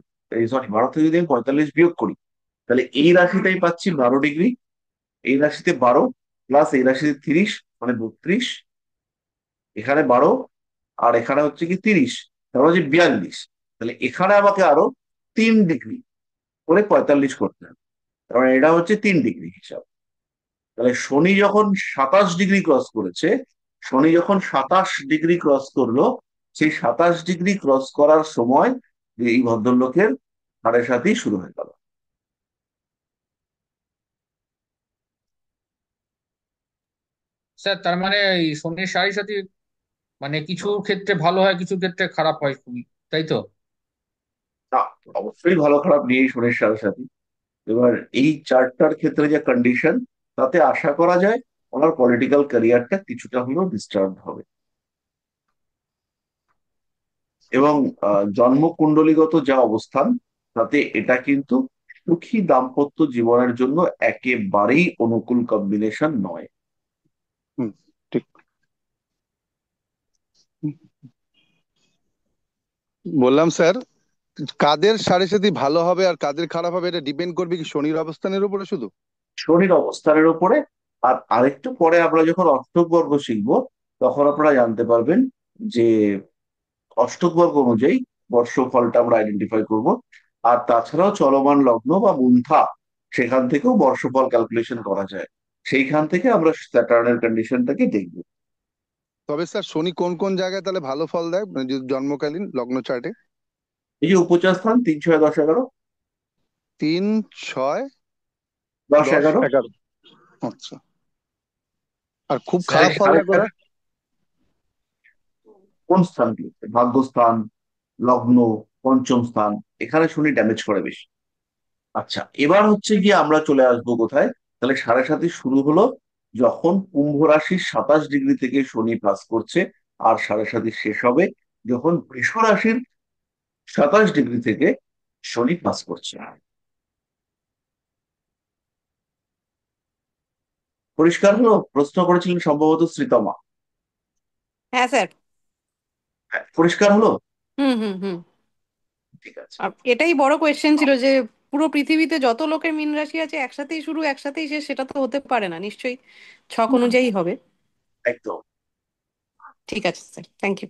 Speaker 1: সরি, 12 থেকে যদি আমি 45 বিয়োগ করি, তাহলে এই রাশিটাই পাচ্ছি 12 ডিগ্রি। এই রাশিতে 12 প্লাস এই রাশিতে 30, মানে 32। এখানে 12 আর এখানে হচ্ছে কি 30, তার মানে হচ্ছে 42। তাহলে এখানে আমাকে আরো 3 ডিগ্রি করে 45 করতে হবে। তার মানে এটা হচ্ছে 3 ডিগ্রি হিসাব। তাহলে শনি যখন 27 ডিগ্রি ক্রস করেছে, শনি যখন 27 ডিগ্রি ক্রস করলো, সেই 27 ডিগ্রি ক্রস করার সময় এই ভদ্রলোকের সাড়ে সাথী শুরু হয়ে গেল।
Speaker 6: স্যার তার মানে এই শনির সাড়ে সাথে মানে কিছু ক্ষেত্রে ভালো হয়, কিছু ক্ষেত্রে খারাপ হয় খুবই, তাই তো?
Speaker 1: না, অবশ্যই ভালো খারাপ নিয়েই শনির সাড়ে সাথী। এবার এই চারটার ক্ষেত্রে যে কন্ডিশন, তাতে আশা করা যায় ওনার পলিটিক্যাল ক্যারিয়ারটা কিছুটা হলেও ডিস্টার্ব হবে। এবং জন্ম কুণ্ডলীগত যা অবস্থান, তাতে এটা কিন্তু সুখী দাম্পত্য জীবনের জন্য একেবারেই অনুকূল কম্বিনেশন নয়।
Speaker 2: হুম, ঠিক। বললাম স্যার, কাদের সাড়ে সাথী ভালো হবে আর কাদের খারাপ হবে এটা ডিপেন্ড করবে কি শনির অবস্থানের উপরে শুধু?
Speaker 1: শনির অবস্থানের উপরে। আর আরেকটু পরে আমরা যখন অষ্টক বর্গ শিখবো, তখন আপনারা জানতে পারবেন যে অষ্টক বর্গ অনুযায়ী বর্ষফলটা আমরা আইডেন্টিফাই করব। আর তাছাড়াও চলমান লগ্ন বা মুন্থা, সেখান থেকেও বর্ষফল ক্যালকুলেশন করা যায়। সেইখান থেকে আমরা স্যাটার্নের কন্ডিশনটাকে দেখবো।
Speaker 2: তবে স্যার শনি কোন কোন জায়গায় তাহলে ভালো ফল দেয়, মানে যদি জন্মকালীন লগ্ন চার্টে?
Speaker 1: এই যে উপচার স্থান 3, 6, 10, 11,
Speaker 2: 3, 6,
Speaker 1: 10,
Speaker 2: 10,
Speaker 1: 11।
Speaker 2: 11। আচ্ছা। আর খুব
Speaker 5: স্যার
Speaker 2: খারাপ ফল
Speaker 1: সাড়ে
Speaker 2: দেয় কোথায়?
Speaker 1: কোন স্থানটি? ভাগ্যস্থান, লগ্ন, পঞ্চম স্থান, এখানে শনি ড্যামেজ করে বেশি। আচ্ছা, এবার হচ্ছে গিয়ে আমরা চলে আসবো কোথায়? তাহলে সাড়ে সাথে শুরু হলো যখন কুম্ভ রাশির 27 ডিগ্রি থেকে শনি পাস করছে, আর সাড়ে সাথে শেষ হবে যখন বৃষ রাশির 27 ডিগ্রি থেকে শনি পাস করছে। পরিষ্কার হলো? প্রশ্ন করেছিলেন সম্ভবত শ্রীতমা।
Speaker 7: হ্যাঁ স্যার।
Speaker 1: হ্যাঁ, পরিষ্কার হলো?
Speaker 7: হুম হুম হুম।
Speaker 1: ঠিক আছে।
Speaker 7: আর এটাই বড় কোয়েশ্চেন ছিল যে পুরো পৃথিবীতে যত লোকের মীন রাশি আছে একসাথেই শুরু একসাথেই শেষ, সেটা তো হতে পারে না, নিশ্চয়ই ছক অনুযায়ী হবে।
Speaker 1: একদম।
Speaker 7: ঠিক আছে স্যার, থ্যাংক ইউ।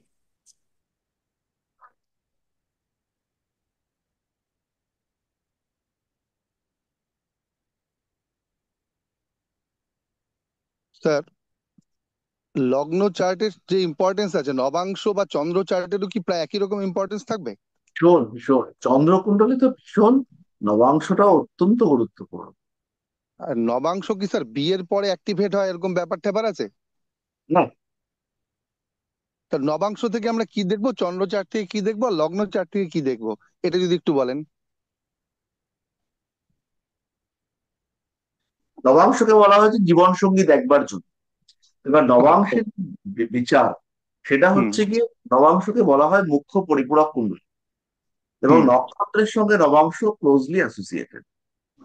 Speaker 2: স্যার, লগ্ন চার্টের যে ইম্পর্টেন্স আছে নবাংশ বা চন্দ্র চার্টেরও কি প্রায় একই রকম ইম্পর্টেন্স থাকবে?
Speaker 1: ভীষণ ভীষণ চন্দ্রকুণ্ডলী তো ভীষণ, নবাংশটা অত্যন্ত গুরুত্বপূর্ণ।
Speaker 2: আর নবাংশ কি স্যার বিয়ের পরে অ্যাক্টিভেট হয় এরকম ব্যাপার ট্যাপার আছে?
Speaker 1: না,
Speaker 2: তা নবাংশ থেকে আমরা কি দেখবো, চন্দ্র চার্ট থেকে কি দেখবো আর লগ্ন চার্ট থেকে কি দেখবো, এটা যদি একটু বলেন।
Speaker 1: নবাংশকে বলা হয়েছে জীবন সঙ্গী দেখবার জন্য। এবার
Speaker 2: আচ্ছা।
Speaker 1: নবাংশের বিচার, সেটা
Speaker 2: হুম।
Speaker 1: হচ্ছে গিয়ে নবাংশকে বলা হয় মুখ্য পরিপূরক কুণ্ডলী। এবং
Speaker 2: হুম।
Speaker 1: নক্ষত্রের সঙ্গে নবাংশ ক্লোজলি অ্যাসোসিয়েটেড।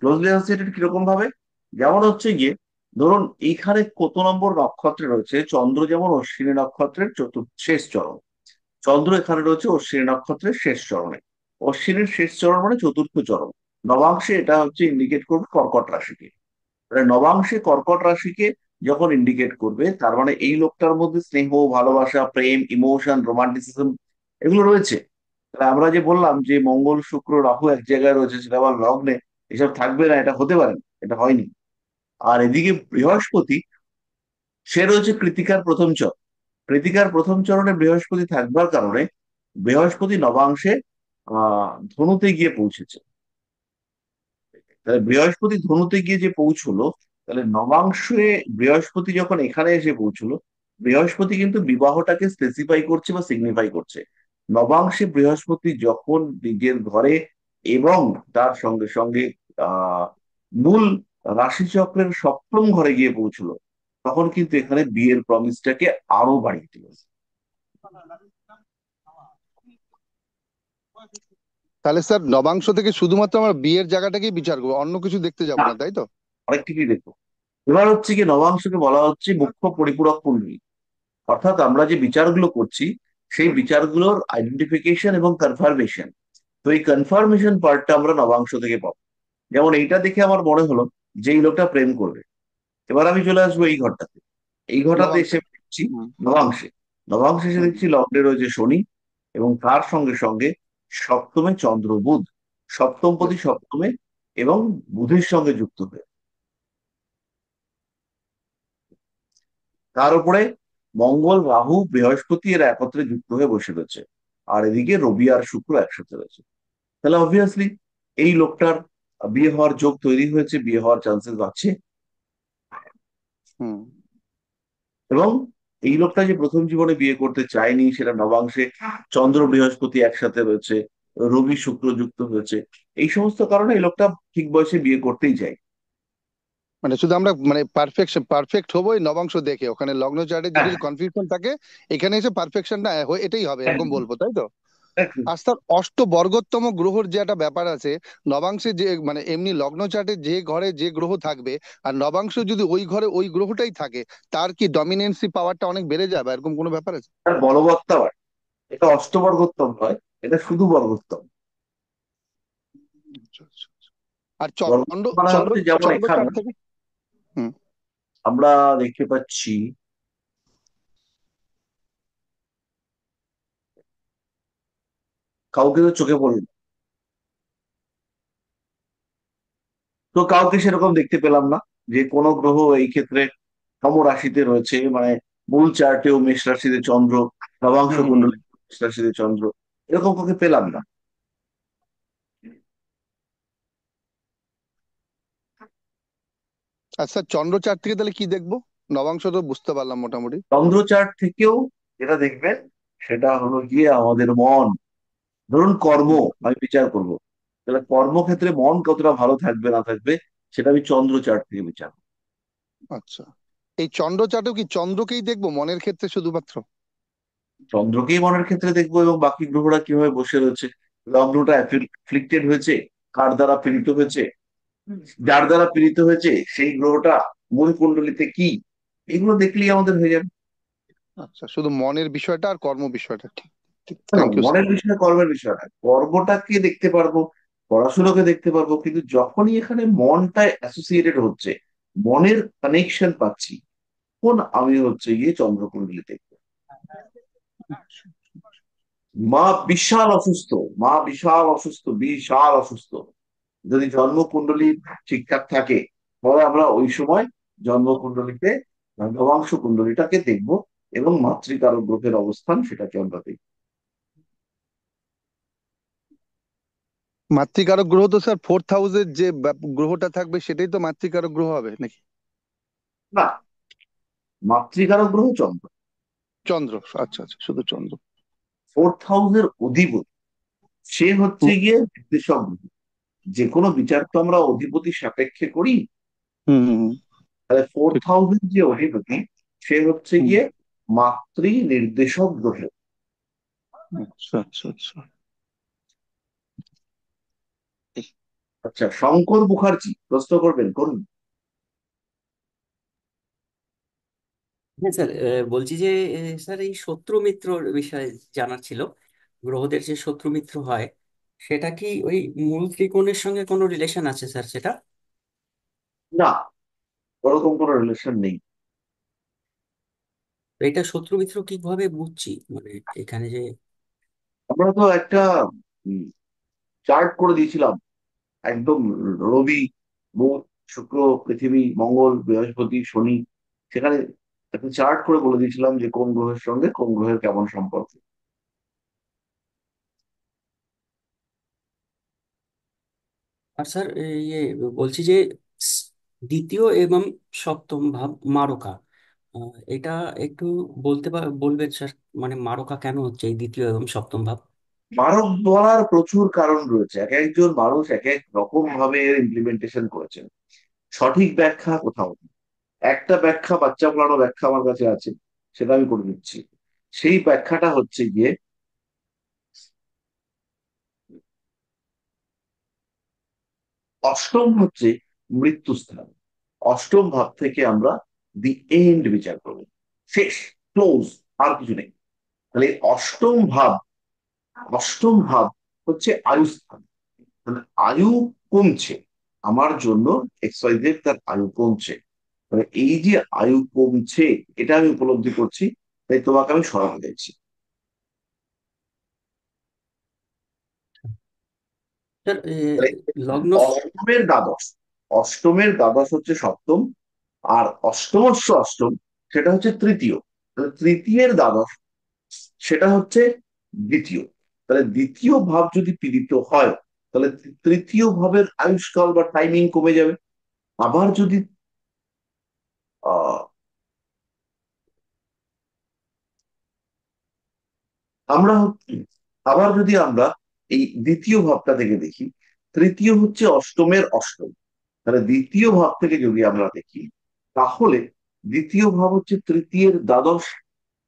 Speaker 1: ক্লোজলি অ্যাসোসিয়েটেড কিরকম ভাবে? যেমন হচ্ছে গিয়ে ধরুন এইখানে কত নম্বর নক্ষত্রে রয়েছে, চন্দ্র যেমন অশ্বিনী নক্ষত্রের চতুর্থ শেষ চরণ, চন্দ্র এখানে রয়েছে অশ্বিনী নক্ষত্রের শেষ চরণে। অশ্বিনীর শেষ চরণ মানে চতুর্থ চরণ। নবাংশে এটা হচ্ছে ইন্ডিকেট করবে কর্কট রাশিকে। মানে নবাংশে কর্কট রাশিকে যখন ইন্ডিকেট করবে, তার মানে এই লোকটার মধ্যে স্নেহ, ভালোবাসা, প্রেম, ইমোশন, রোমান্টিসিজম এগুলো রয়েছে। তাহলে আমরা যে বললাম যে মঙ্গল শুক্র রাহু এক জায়গায় রয়েছে, সেটা আবার লগ্নে, এসব থাকবে না, এটা হতে পারে না, এটা হয়নি। আর এদিকে বৃহস্পতি, সে রয়েছে কৃতিকার প্রথম চরণ। কৃতিকার প্রথম চরণে বৃহস্পতি থাকবার কারণে বৃহস্পতি নবাংশে ধনুতে গিয়ে পৌঁছেছে। তাহলে বৃহস্পতি ধনুতে গিয়ে যে পৌঁছলো, তাহলে নবাংশে বৃহস্পতি যখন এখানে এসে পৌঁছলো, বৃহস্পতি কিন্তু বিবাহটাকে স্পেসিফাই করছে বা সিগনিফাই করছে। নবাংশে বৃহস্পতি যখন নিজের ঘরে এবং তার সঙ্গে সঙ্গে আহ মূল রাশিচক্রের সপ্তম ঘরে গিয়ে পৌঁছলো, তখন কিন্তু এখানে বিয়ের প্রমিসটাকে আরো বাড়িয়ে দিল।
Speaker 2: তাহলে স্যার নবাংশ থেকে শুধুমাত্র আমরা বিয়ের জায়গাটাকেই বিচার করবো, অন্য কিছু দেখতে যাবো
Speaker 1: না,
Speaker 2: না, তাই তো?
Speaker 1: আরেকটি দেখো। এবার হচ্ছে কি, নবাংশকে বলা হচ্ছে মুখ্য পরিপূরক কুণ্ডলী। অর্থাৎ আমরা যে বিচারগুলো করছি, সেই বিচারগুলোর আইডেন্টিফিকেশন এবং কনফার্মেশন। তো এই কনফার্মেশন পার্টটা আমরা নবাংশ থেকে পাবো। যেমন এইটা দেখে আমার মনে হলো যে এই লোকটা প্রেম করবে। এবার আমি চলে আসবো এই ঘরটাতে। এই ঘরটাতে
Speaker 2: নবাংশ।
Speaker 1: এসে দেখছি
Speaker 2: হুম।
Speaker 1: নবাংশে, নবাংশে এসে
Speaker 2: হুম।
Speaker 1: দেখছি লগ্নে রয়েছে শনি, এবং তার সঙ্গে সঙ্গে সপ্তমে চন্দ্র বুধ, সপ্তমপতি সপ্তমে এবং বুধের সঙ্গে যুক্ত হয়ে, তার উপরে মঙ্গল রাহু বৃহস্পতি এরা একত্রে যুক্ত হয়ে বসে রয়েছে। আর এদিকে রবি আর শুক্র একসাথে রয়েছে। তাহলে অবভিয়াসলি এই লোকটার বিয়ে হওয়ার যোগ তৈরি হয়েছে, বিয়ে হওয়ার চান্সেস আছে।
Speaker 2: হুম।
Speaker 1: এবং এই লোকটা যে প্রথম জীবনে বিয়ে করতে চায়নি, সেটা নবাংশে চন্দ্র বৃহস্পতি একসাথে রয়েছে, রবি শুক্র যুক্ত হয়েছে। এই সমস্ত কারণে এই লোকটা ঠিক বয়সে বিয়ে করতেই চায়।
Speaker 2: মানে শুধু আমরা মানে পারফেক্ট হবো এই নবাংশ দেখে, ওখানে লগ্ন চার্টে যদি
Speaker 1: হ্যাঁ,
Speaker 2: কিছু কনফিউশন থাকে এখানে এসে পারফেকশনটা এটাই হবে এরকম
Speaker 1: একদম
Speaker 2: বলবো, তাই তো? আর স্যার অষ্টবর্গোত্তম গ্রহর যে একটা ব্যাপার আছে, নবাংশে যে মানে এমনি লগ্ন চার্টে যে ঘরে যে গ্রহ থাকবে, আর নবাংশ যদি ওই ঘরে ওই গ্রহটাই থাকে, তার কি ডমিনেন্সি পাওয়ারটা অনেক বেড়ে যাবে, এরকম কোনো ব্যাপার আছে?
Speaker 1: আর বলবত্তা বাড়ে। এটা অষ্টবর্গোত্তম নয়, এটা শুধু বর্গোত্তম।
Speaker 2: আচ্ছা, আচ্ছা, আচ্ছা। আর চন্দ্র
Speaker 1: বর্গোত্তম মানে
Speaker 2: চন্দ্র
Speaker 1: হচ্ছে যেমন
Speaker 2: চন্দ্র
Speaker 1: এখানে
Speaker 2: চার্ট থেকে। হুম।
Speaker 1: আমরা দেখতে পাচ্ছি কাউকে তো চোখে পড়লো না। তো কাউকে সেরকম দেখতে পেলাম না যে কোনো গ্রহ এই ক্ষেত্রে সম রাশিতে রয়েছে, মানে মূল চার্টেও মেষ রাশিতে চন্দ্র, নবাংশ
Speaker 2: হুম, হুম।
Speaker 1: কুণ্ডলী মেষ রাশিতে চন্দ্র, এরকম কাউকে পেলাম না।
Speaker 2: আচ্ছা, চন্দ্র চার্ট থেকে তাহলে কি দেখবো? নবাংশ তো বুঝতে পারলাম মোটামুটি।
Speaker 1: চন্দ্র চার্ট থেকেও যেটা দেখবেন সেটা হলো গিয়ে আমাদের মন। ধরুন কর্ম
Speaker 2: হুম।
Speaker 1: আমি বিচার করব, তাহলে কর্মক্ষেত্রে মন কতটা ভালো থাকবে না থাকবে সেটা আমি চন্দ্র চার্ট থেকে বিচার করবো।
Speaker 2: আচ্ছা, এই চন্দ্র চার্টেও কি চন্দ্রকেই দেখবো মনের ক্ষেত্রে শুধুমাত্র?
Speaker 1: চন্দ্রকেই মনের ক্ষেত্রে দেখবো এবং বাকি গ্রহরা কিভাবে বসে রয়েছে, লগ্নটা অ্যাফ্লিক্টেড হয়েছে, কার দ্বারা পীড়িত হয়েছে, যার দ্বারা পীড়িত হয়েছে সেই গ্রহটা মূল কুণ্ডলিতে কি, এগুলো দেখলেই আমাদের হয়ে যাবে।
Speaker 2: আচ্ছা, শুধু মনের বিষয়টা আর কর্ম বিষয়টা, ঠিক ঠিক,
Speaker 1: না,
Speaker 2: থ্যাংক ইউ স্যার।
Speaker 1: মনের বিষয় কর্মের বিষয় না, কর্মটাকে দেখতে পারবো, পড়াশোনাকে দেখতে পারবো, কিন্তু যখনই এখানে মনটা অ্যাসোসিয়েটেড হচ্ছে, মনের কানেকশন পাচ্ছি, কোন আমি হচ্ছে গিয়ে চন্দ্রকুণ্ডলী দেখবো। মা বিশাল অসুস্থ, মা বিশাল অসুস্থ, বিশাল অসুস্থ, যদি জন্মকুণ্ডলী ঠিকঠাক থাকে তাহলে আমরা ওই সময় জন্মকুণ্ডলীতে নবাংশ কুণ্ডলীটাকে দেখবো এবং মাতৃকারক গ্রহের অবস্থান সেটাকে আমরা দেখবো।
Speaker 2: মাতৃকারক গ্রহ তো স্যার ফোর্থ হাউসের যে গ্রহটা থাকবে সেটাই তো মাতৃকারক গ্রহ হবে নাকি?
Speaker 1: না, মাতৃকারক গ্রহ চন্দ্র,
Speaker 2: চন্দ্র। আচ্ছা, আচ্ছা, শুধু চন্দ্র।
Speaker 1: ফোর্থ হাউসের অধিপতি সে হচ্ছে
Speaker 2: হুম,
Speaker 1: গিয়ে নির্দেশক গ্রহ। যে কোনো বিচার তো আমরা অধিপতি সাপেক্ষে করি,
Speaker 2: হুম, হুম,
Speaker 1: তাহলে ফোর্থ
Speaker 2: ঠিক।
Speaker 1: হাউসের যে অধিপতি সে হচ্ছে
Speaker 2: হুম।
Speaker 1: গিয়ে মাতৃ নির্দেশক গ্রহ।
Speaker 2: আচ্ছা, আচ্ছা, আচ্ছা।
Speaker 1: আচ্ছা, শঙ্কর মুখার্জি প্রশ্ন করবেন, করুন।
Speaker 8: হ্যাঁ স্যার, বলছি যে স্যার এই শত্রু মিত্রর বিষয়ে জানার ছিল। গ্রহদের যে শত্রু মিত্র হয় সেটা কি ওই মূল ত্রিকোণের সঙ্গে কোনো রিলেশন আছে স্যার সেটা?
Speaker 1: না, ওরকম কোনো রিলেশন নেই।
Speaker 8: তো এটা শত্রু মিত্র কিভাবে বুঝছি, মানে এখানে যে
Speaker 1: আমরা তো একটা চার্ট করে দিয়েছিলাম একদম, রবি, বুধ, শুক্র, পৃথিবী, মঙ্গল, বৃহস্পতি, শনি, সেখানে একটা চার্ট করে বলে দিয়েছিলাম যে কোন গ্রহের সঙ্গে কোন গ্রহের কেমন সম্পর্ক।
Speaker 8: আর স্যার ইয়ে বলছি যে স- দ্বিতীয় এবং সপ্তম ভাব মারকা, এটা একটু বলবেন স্যার, মানে মারকা কেন হচ্ছে এই দ্বিতীয় এবং সপ্তম ভাব?
Speaker 1: মারক বলার প্রচুর কারণ রয়েছে, এক একজন মানুষ এক এক রকম ভাবে এর ইমপ্লিমেন্টেশন করেছেন, সঠিক ব্যাখ্যা কোথাও নেই। একটা ব্যাখ্যা, বাচ্চা পড়ানো ব্যাখ্যা আমার কাছে আছে, সেটা আমি করে দিচ্ছি। সেই ব্যাখ্যাটা হচ্ছে গিয়ে অষ্টম হচ্ছে মৃত্যুস্থান, অষ্টম ভাব থেকে আমরা দি এন্ড বিচার করবো, শেষ, ক্লোজ, আর কিছু নেই। তাহলে অষ্টম ভাব হচ্ছে আয়ুস্থান। তাহলে আয়ু কমছে আমার জন্য, এক্স ওয়াই জেড তার আয়ু কমছে, মানে এই যে আয়ু কমছে এটা আমি উপলব্ধি করছি, তাই তোমাকে আমি সরাতে চাইছি।
Speaker 8: স্যার
Speaker 1: তাহলে
Speaker 8: লগ্ন
Speaker 1: অষ্টমের দ্বাদশ, অষ্টমের দ্বাদশ হচ্ছে সপ্তম, আর অষ্টমস্য অষ্টম সেটা হচ্ছে তৃতীয়, তাহলে তৃতীয়ের দ্বাদশ সেটা হচ্ছে দ্বিতীয়। তাহলে দ্বিতীয় ভাব যদি পীড়িত হয় তাহলে তৃতীয় ভাবের আয়ুষ্কাল বা টাইমিং কমে যাবে। আবার যদি আহ আমরা আবার যদি আমরা এই দ্বিতীয় ভাবটা থেকে দেখি, তৃতীয় হচ্ছে অষ্টমের অষ্টম, তাহলে দ্বিতীয় ভাব থেকে যদি আমরা দেখি তাহলে দ্বিতীয় ভাব হচ্ছে তৃতীয়ের দ্বাদশ,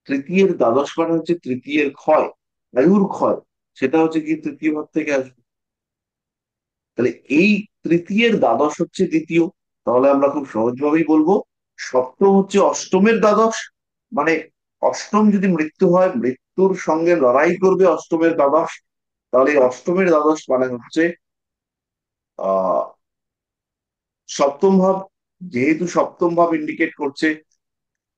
Speaker 1: তৃতীয়ের দ্বাদশ মানে হচ্ছে তৃতীয়ের ক্ষয়, আয়ুর ক্ষয়। সেটা হচ্ছে কি তৃতীয় ভাব থেকে আসবে। তাহলে এই তৃতীয়ের দ্বাদশ হচ্ছে দ্বিতীয়। তাহলে আমরা খুব সহজভাবেই বলবো সপ্তম হচ্ছে অষ্টমের দ্বাদশ। মানে অষ্টম যদি মৃত্যু হয়, মৃত্যুর সঙ্গে লড়াই করবে অষ্টমের দ্বাদশ। তাহলে এই অষ্টমের দ্বাদশ মানে হচ্ছে আহ সপ্তম ভাব। যেহেতু সপ্তম ভাব ইন্ডিকেট করছে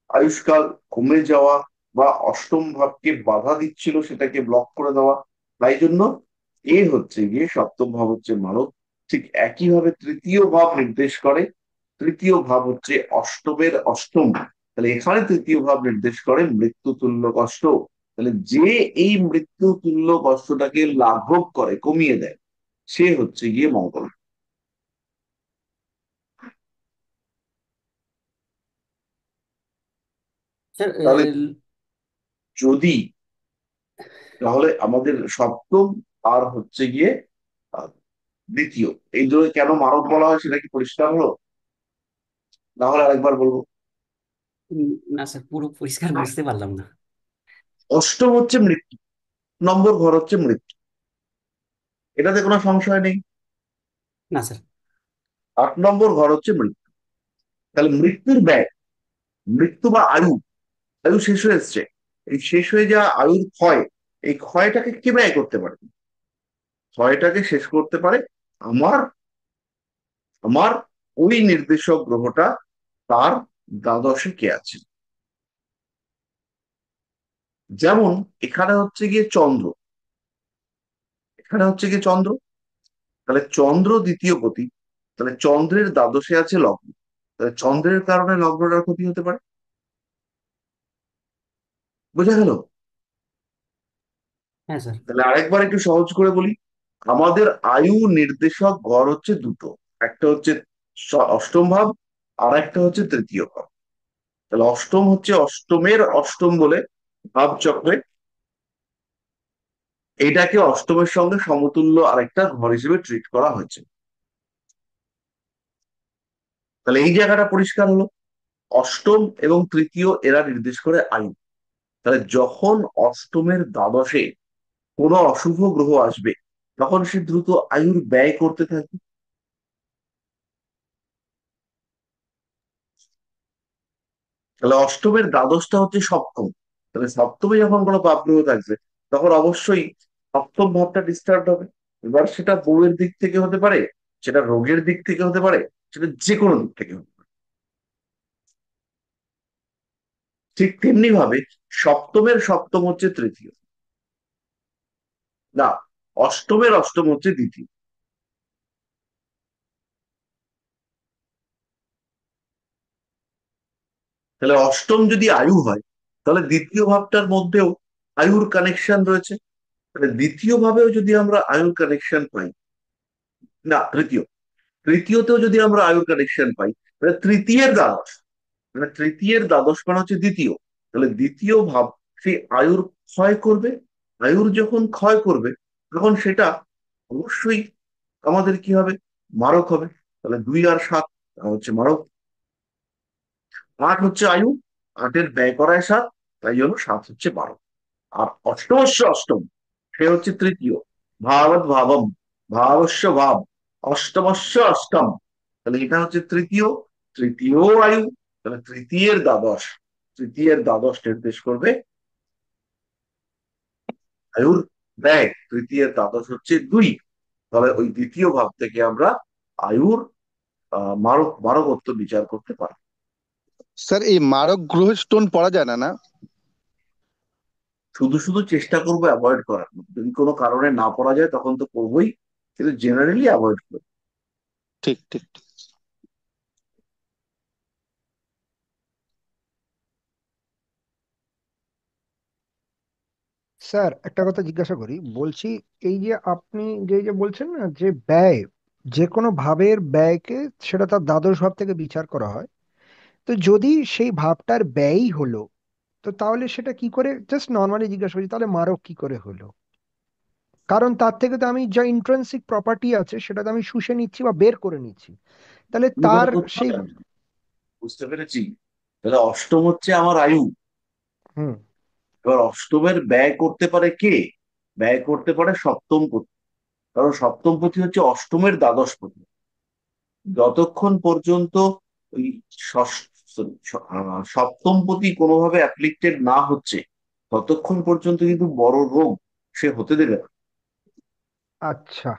Speaker 1: আয়ুষ্কাল কমে যাওয়া বা অষ্টম ভাবকে বাধা দিচ্ছিল সেটাকে ব্লক করে দেওয়া, তাই জন্য এ হচ্ছে গিয়ে সপ্তম ভাব হচ্ছে মারক। ঠিক একইভাবে তৃতীয় ভাব নির্দেশ করে, তৃতীয় ভাব হচ্ছে অষ্টমের অষ্টম। তাহলে এখানে তৃতীয় ভাব নির্দেশ করে মৃত্যু তুল্য কষ্ট। তাহলে যে এই মৃত্যু তুল্য কষ্টটাকে লাঘব করে, কমিয়ে দেয়, সে হচ্ছে গিয়ে মঙ্গল।
Speaker 8: স্যার
Speaker 1: তাহলে যদি, তাহলে আমাদের সপ্তম আর হচ্ছে গিয়ে আহ, দ্বিতীয়, এই দুটো কেন মারক বলা হয় সেটা কি পরিষ্কার হলো? না হলে আরেকবার বলবো।
Speaker 8: না স্যার, পুরো পরিষ্কার বুঝতে পারলাম না।
Speaker 1: অষ্টম হচ্ছে মৃত্যু, নম্বর ঘর হচ্ছে মৃত্যু, এটাতে কোনো সংশয় নেই।
Speaker 8: না স্যার।
Speaker 1: 8 নম্বর ঘর হচ্ছে মৃত্যু। তাহলে মৃত্যুর ব্যয়, মৃত্যু বা আয়ু, আয়ু শেষ হয়ে এসছে, এই শেষ হয়ে যাওয়া আয়ুর ক্ষয়, এই ক্ষয়টাকে কে ব্যয় করতে পারে? ক্ষয়টাকে শেষ করতে পারে আমার আমার ওই নির্দেশক গ্রহটা, তার দ্বাদশে কে আছে। যেমন এখানে হচ্ছে গিয়ে চন্দ্র, এখানে হচ্ছে গিয়ে চন্দ্র, তাহলে চন্দ্র দ্বিতীয় পতি, তাহলে চন্দ্রের দ্বাদশে আছে লগ্ন, তাহলে চন্দ্রের কারণে লগ্নটার ক্ষতি হতে পারে। বোঝা গেল?
Speaker 8: হ্যাঁ স্যার।
Speaker 1: তাহলে আরেকবার একটু সহজ করে বলি, আমাদের আয়ু নির্দেশক ঘর হচ্ছে দুটো, একটা হচ্ছে অষ্টম ভাব, আর একটা হচ্ছে তৃতীয় ভাব। তাহলে অষ্টম হচ্ছে অষ্টমের অষ্টম বলে ভাবচক্রে এটাকে অষ্টমের সঙ্গে সমতুল্য আরেকটা ঘর হিসেবে ট্রিট করা হয়েছে। তাহলে এই জায়গাটা পরিষ্কার হলো, অষ্টম এবং তৃতীয় এরা নির্দেশ করে আয়ু। তাহলে যখন অষ্টমের দ্বাদশে কোনো অশুভ গ্রহ আসবে, তখন সে দ্রুত আয়ুর ব্যয় করতে থাকবে। তাহলে অষ্টমের দ্বাদশটা হচ্ছে সপ্তম। তাহলে সপ্তমে যখন কোনো পাপ গ্রহ থাকবে, তখন অবশ্যই সপ্তম ভাবটা ডিস্টার্ব হবে। এবার সেটা বউয়ের দিক থেকে হতে পারে, সেটা রোগের দিক থেকে হতে পারে, সেটা যে কোনো দিক থেকে হতে পারে। ঠিক তেমনি ভাবে সপ্তমের সপ্তম হচ্ছে তৃতীয়, না, অষ্টমের অষ্টম হচ্ছে দ্বিতীয়। তাহলে অষ্টম যদি আয়ু হয়, তাহলে দ্বিতীয় ভাবটার মধ্যেও আয়ুর কানেকশন রয়েছে। তাহলে দ্বিতীয় ভাবেও যদি আমরা আয়ুর কানেকশন পাই, না তৃতীয়, তৃতীয়তেও যদি আমরা আয়ুর কানেকশন পাই, তাহলে তৃতীয়ের দ্বাদশ, মানে তৃতীয়ের দ্বাদশ মানে হচ্ছে দ্বিতীয়। তাহলে দ্বিতীয় ভাব সেই আয়ুর ক্ষয় করবে। আয়ুর যখন ক্ষয় করবে, তখন সেটা অবশ্যই আমাদের কি হবে? মারক হবে। তাহলে 2 আর 7 হচ্ছে মারক। 8 হচ্ছে আয়ু, 8-এর ব্যয় করায় 7, তাই জন্য 7 হচ্ছে মারক। আর অষ্টমস্য অষ্টম, সে হচ্ছে তৃতীয়, ভাবাৎ ভাবম, ভাবস্য ভাব, অষ্টমস্য অষ্টম। তাহলে এটা হচ্ছে তৃতীয়, তৃতীয় আয়ু। তাহলে তৃতীয়ের দ্বাদশ, তৃতীয়ের দ্বাদশ নির্দেশ করবে আয়ুর ব্যয়। তৃতীয়ের দ্বাদশ হচ্ছে 2। তাহলে ওই দ্বিতীয় ভাব থেকে আমরা আয়ুর মারকত্ব বিচার করতে পারি।
Speaker 2: স্যার এই মারক গ্রহ স্টোন পড়া যায় না, না?
Speaker 1: শুধু শুধু চেষ্টা করবো অ্যাভয়েড করার, যদি কোনো কারণে না পড়া যায় তখন তো করবোই, কিন্তু জেনারেলি অ্যাভয়েড করবো।
Speaker 2: ঠিক ঠিক ঠিক।
Speaker 4: স্যার একটা কথা জিজ্ঞাসা করি, বলছি এই যে আপনি যে বলছেন না যে ব্যয়, যে কোনো ভাবের ব্যয়কে সেটা তার দ্বাদশ ভাব থেকে বিচার করা হয়, তো যদি সেই ভাবটার ব্যয়ই হলো, তো তাহলে সেটা কি করে, জাস্ট নর্মালি জিজ্ঞাসা করছি, তাহলে মারক কি করে হলো? কারণ তার থেকে তো আমি যা ইন্ট্রিনসিক প্রপার্টি আছে সেটা তো আমি শুষে নিচ্ছি বা বের করে নিচ্ছি, তাহলে
Speaker 1: তুমি কোনো
Speaker 4: তার
Speaker 1: কোথাও
Speaker 4: সেই।
Speaker 1: যাবে না। বুঝতে পেরেছি। তাহলে অষ্টম হচ্ছে আমার আয়ু।
Speaker 4: হুম।
Speaker 1: এবার অষ্টমের ব্যয় করতে পারে কে? ব্যয় করতে পারে সপ্তম পতি। কারণ সপ্তম পতি হচ্ছে অষ্টমের দ্বাদশ পতি। যতক্ষণ পর্যন্ত ওই সপ্তম পতি কোনোভাবে অ্যাপ্লিক্টেড না হচ্ছে, ততক্ষণ পর্যন্ত কিন্তু বড় রোগ সে হতে দেবে না।
Speaker 4: আচ্ছা।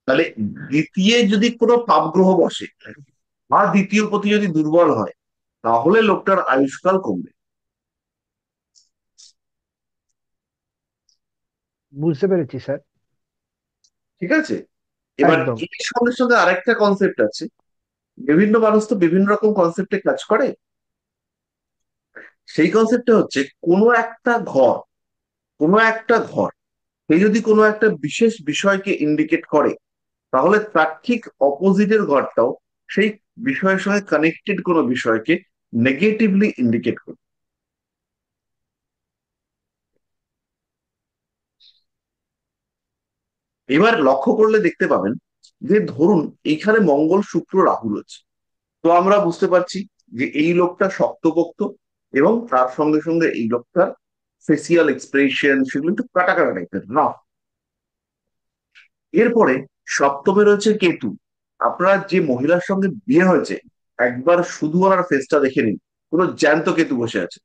Speaker 1: তাহলে দ্বিতীয় যদি কোনো পাপ গ্রহ বসে বা দ্বিতীয় পতি যদি দুর্বল হয়, তাহলে লোকটার আয়ুষ্কাল কমবে।
Speaker 4: বুঝতে পেরেছি স্যার।
Speaker 1: ঠিক আছে। এবার
Speaker 4: একদম।
Speaker 1: এর সঙ্গে সঙ্গে আরেকটা কনসেপ্ট আছে। বিভিন্ন মানুষ তো বিভিন্ন রকম কনসেপ্টে কাজ করে। সেই কনসেপ্টটা হচ্ছে কোনো একটা ঘর সে যদি কোনো একটা বিশেষ বিষয়কে ইন্ডিকেট করে, তাহলে তার ঠিক অপোজিটের ঘরটাও সেই বিষয়ের সঙ্গে কানেক্টেড কোনো বিষয়কে নেগেটিভলি ইন্ডিকেট করে। এবার লক্ষ্য করলে দেখতে পাবেন যে ধরুন এইখানে মঙ্গল শুক্র রাহু রয়েছে, তো আমরা বুঝতে পারছি যে এই লোকটা শক্তপোক্ত, এবং তার সঙ্গে সঙ্গে এই লোকটার ফেসিয়াল এক্সপ্রেশন সেগুলো একটু কাটা কাটা টাইপের না। এরপরে সপ্তমে রয়েছে কেতু। আপনার যে মহিলার সঙ্গে বিয়ে হয়েছে, একবার শুধু ওনার ফেসটা দেখে নিন, পুরো জ্যান্ত কেতু বসে আছে।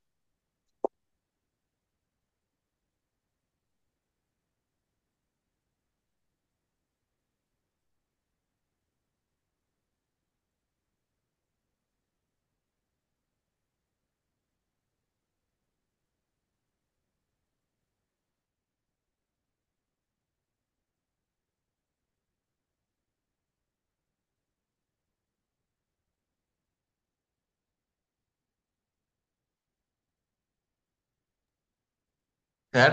Speaker 5: স্যার,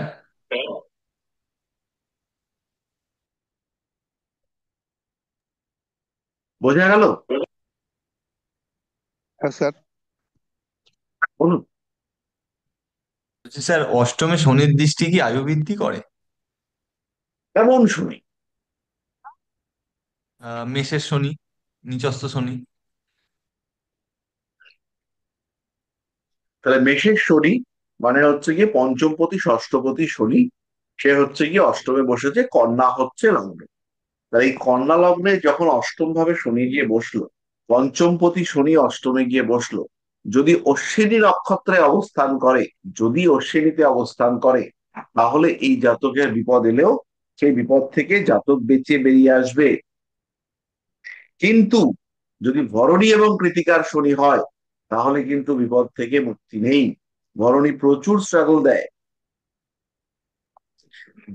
Speaker 1: বোঝা গেল?
Speaker 2: হ্যাঁ স্যার।
Speaker 1: বলুন।
Speaker 5: বলছি স্যার, অষ্টমে শনির দৃষ্টি কি আয়ু বৃদ্ধি করে?
Speaker 1: কেমন শুনি?
Speaker 5: মেষের শনি, নিচস্থ শনি।
Speaker 1: তাহলে মেষের শনি মানে হচ্ছে গিয়ে পঞ্চমপতি ষষ্ঠপতি শনি, সে হচ্ছে গিয়ে অষ্টমে বসেছে, কন্যা হচ্ছে লগ্নে। তাহলে এই কন্যা লগ্নে যখন অষ্টম ভাবে শনি গিয়ে বসলো, পঞ্চমপতি শনি অষ্টমে গিয়ে বসলো, যদি অশ্বিনী নক্ষত্রে অবস্থান করে, যদি অশ্বিনীতে অবস্থান করে, তাহলে এই জাতকের বিপদ এলেও সেই বিপদ থেকে জাতক বেঁচে বেরিয়ে আসবে। কিন্তু যদি ভরণী এবং কৃতিকার শনি হয়, তাহলে কিন্তু বিপদ থেকে মুক্তি নেই। ভরণী প্রচুর স্ট্রাগল দেয়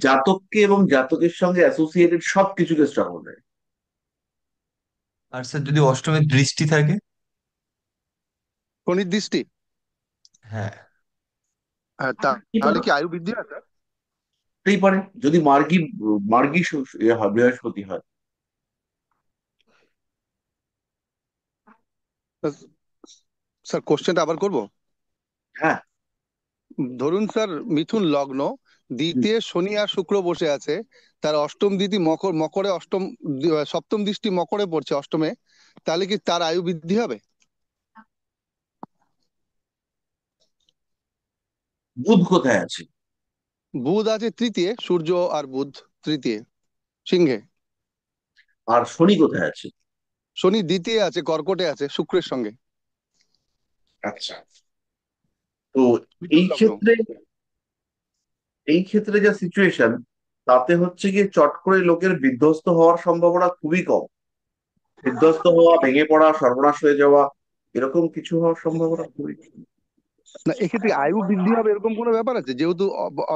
Speaker 1: জাতককে, এবং জাতকের সঙ্গে অ্যাসোসিয়েটেড সবকিছুকে স্ট্রাগল দেয়।
Speaker 5: আর স্যার যদি অষ্টমে দৃষ্টি থাকে?
Speaker 2: শনির দৃষ্টি?
Speaker 5: হ্যাঁ।
Speaker 2: হ্যাঁ,
Speaker 1: কি
Speaker 2: তাহলে
Speaker 1: পারে?
Speaker 2: কি আয়ু বৃদ্ধি হয় স্যার?
Speaker 1: হতেই পারে, যদি মার্গী মার্গী বৃহস্পতি হয়।
Speaker 2: স্যার কোশ্চেনটা আবার করব।
Speaker 1: হ্যাঁ।
Speaker 2: ধরুন স্যার, মিথুন লগ্ন, দ্বিতীয় শনি আর শুক্র বসে আছে, তার অষ্টম দ্বিতি মকরে অষ্টম, সপ্তম দৃষ্টি মকরে পড়ছে অষ্টমে, তাহলে কি তার আয়ু বৃদ্ধি হবে?
Speaker 1: বুধ কোথায় আছে?
Speaker 2: বুধ আছে তৃতীয়, সূর্য আর বুধ তৃতীয় সিংহে।
Speaker 1: আর শনি কোথায় আছে?
Speaker 2: শনি দ্বিতীয় আছে, কর্কটে আছে শুক্রের সঙ্গে।
Speaker 1: আচ্ছা। তো
Speaker 2: মিথুন
Speaker 1: এই
Speaker 2: লগ্ন।
Speaker 1: ক্ষেত্রে এই ক্ষেত্রে যা সিচুয়েশন, তাতে হচ্ছে গিয়ে চট করে লোকের বিধ্বস্ত হওয়ার সম্ভাবনা খুবই কম। বিধ্বস্ত হওয়া, ভেঙে পড়া, সর্বনাশ হয়ে যাওয়া, এরকম কিছু হওয়ার সম্ভাবনা খুবই কম।
Speaker 2: না, এক্ষেত্রে আয়ু বৃদ্ধি হবে এরকম কোনো ব্যাপার আছে যেহেতু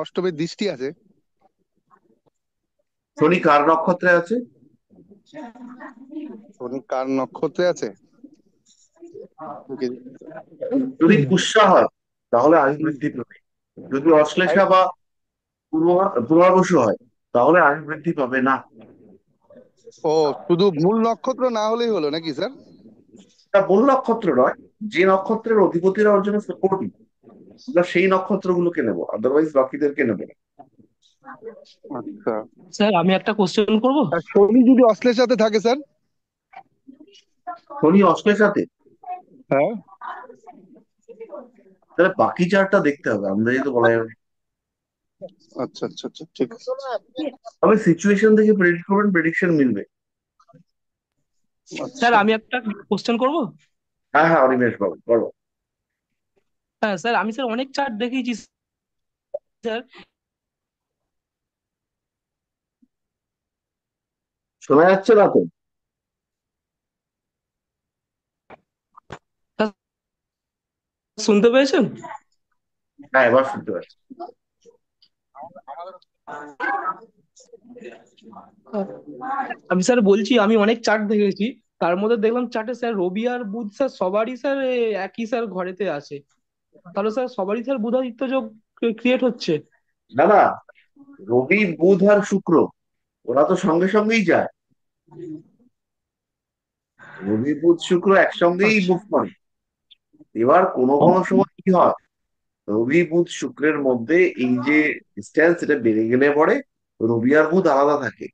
Speaker 2: অষ্টমের দৃষ্টি আছে?
Speaker 1: শনি কার নক্ষত্রে আছে?
Speaker 2: শনি কার নক্ষত্রে আছে?
Speaker 1: যদি পুষ্যা হয়, তাহলে আয়ু বৃদ্ধি পাবে। যদি অশ্লেষা বা পুনর্বসু হয়, তাহলে আয়ু বৃদ্ধি পাবে না।
Speaker 2: ও, শুধু মূল নক্ষত্র না হলেই হলো নাকি স্যার?
Speaker 1: তা মূল নক্ষত্র নয়, যে নক্ষত্রের অধিপতিরা ওর জন্য সাপোর্টিভ, আমরা সেই নক্ষত্রগুলোকে নেবো, আদারওয়াইজ বাকিদেরকে নেবো না।
Speaker 2: আচ্ছা।
Speaker 9: স্যার আমি একটা কোশ্চেন করব।
Speaker 2: আর শনি যদি অশ্লেষাতে থাকে স্যার?
Speaker 1: শনি অশ্লেষাতে?
Speaker 2: হ্যাঁ।
Speaker 1: তাহলে বাকি চারটা দেখতে হবে, আন্দাজে তো বলা যাবে না।
Speaker 2: আচ্ছা আচ্ছা আচ্ছা, ঠিক আছে।
Speaker 1: তবে সিচুয়েশন দেখে প্রেডিক্ট করবেন, প্রেডিকশন মিলবে।
Speaker 9: স্যার
Speaker 2: আচ্ছা।
Speaker 9: আমি একটা কোশ্চেন করব।
Speaker 1: হ্যাঁ হ্যাঁ, অনিমেষ বাবু বলো।
Speaker 9: হ্যাঁ স্যার, আমি স্যার অনেক চার্ট দেখেছি স্যার।
Speaker 1: শোনা যাচ্ছে না তো?
Speaker 9: শুনতে পেয়েছেন?
Speaker 1: হ্যাঁ, এবার শুনতে পাচ্ছি।
Speaker 9: আমি স্যার বলছি, আমি অনেক চার্ট দেখেছি। তার মধ্যে দেখলাম চার্টে স্যার রবি আর বুধ স্যার সবারই স্যার একই স্যার ঘরেতে আছে। তাহলে স্যার সবারই স্যার বুধাদিত্য যোগ ক্রিয়েট হচ্ছে।
Speaker 1: না না, রবি বুধ আর শুক্র ওরা তো সঙ্গে সঙ্গেই যায়। রবি বুধ শুক্র একসঙ্গেই
Speaker 9: আচ্ছা।
Speaker 1: মুভ করে। এবার কোনো কোনো সময় কি হয়, রবি বুধ শুক্রের মধ্যে এই যে ডিস্টেন্স, এটা বেড়ে গেলে পরে রবি আর বুধ আলাদা থাকে।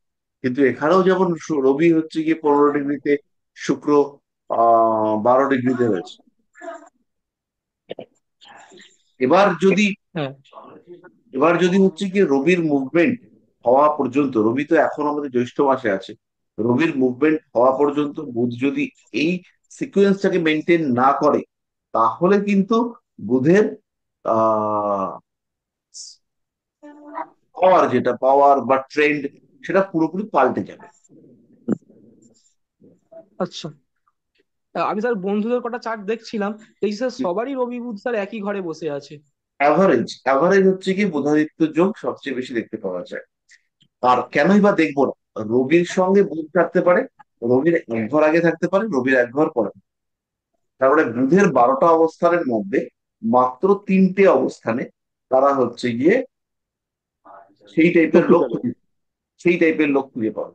Speaker 1: কিন্তু এখানেও যেমন রবি হচ্ছে গিয়ে 15 ডিগ্রিতে, শুক্র 12 ডিগ্রিতে রয়েছে। এবার যদি
Speaker 9: হ্যাঁ।
Speaker 1: এবার যদি হচ্ছে কি রবির মুভমেন্ট হওয়া পর্যন্ত, রবি তো এখন আমাদের জ্যৈষ্ঠ মাসে আছে, রবির মুভমেন্ট হওয়া পর্যন্ত বুধ যদি এই সিকুয়েন্সটাকে মেনটেন না করে, তাহলে কিন্তু বুধের আহ পাওয়ার বা ট্রেন্ড, সেটা পুরোপুরি পাল্টে যাবে।
Speaker 9: আচ্ছা। আমি স্যার বন্ধুদের কটা চার্ট দেখছিলাম, দেখছি স্যার সবারই রবি বুধ স্যার একই ঘরে বসে আছে।
Speaker 1: অ্যাভারেজ হচ্ছে কি বুধাদিত্য যোগ সবচেয়ে বেশি দেখতে পাওয়া যায়। আর কেনই বা দেখবো না, রবির সঙ্গে বুধ থাকতে পারে, রবির এক ঘর আগে থাকতে পারে, রবির এক ঘর পরে। তারপরে বুধের 12টা অবস্থানের মধ্যে মাত্র 3টে অবস্থানে তারা হচ্ছে গিয়ে সেই টাইপের লোক
Speaker 2: শক্তিশালী।
Speaker 1: সেই টাইপের লোক খুঁজে পাবে।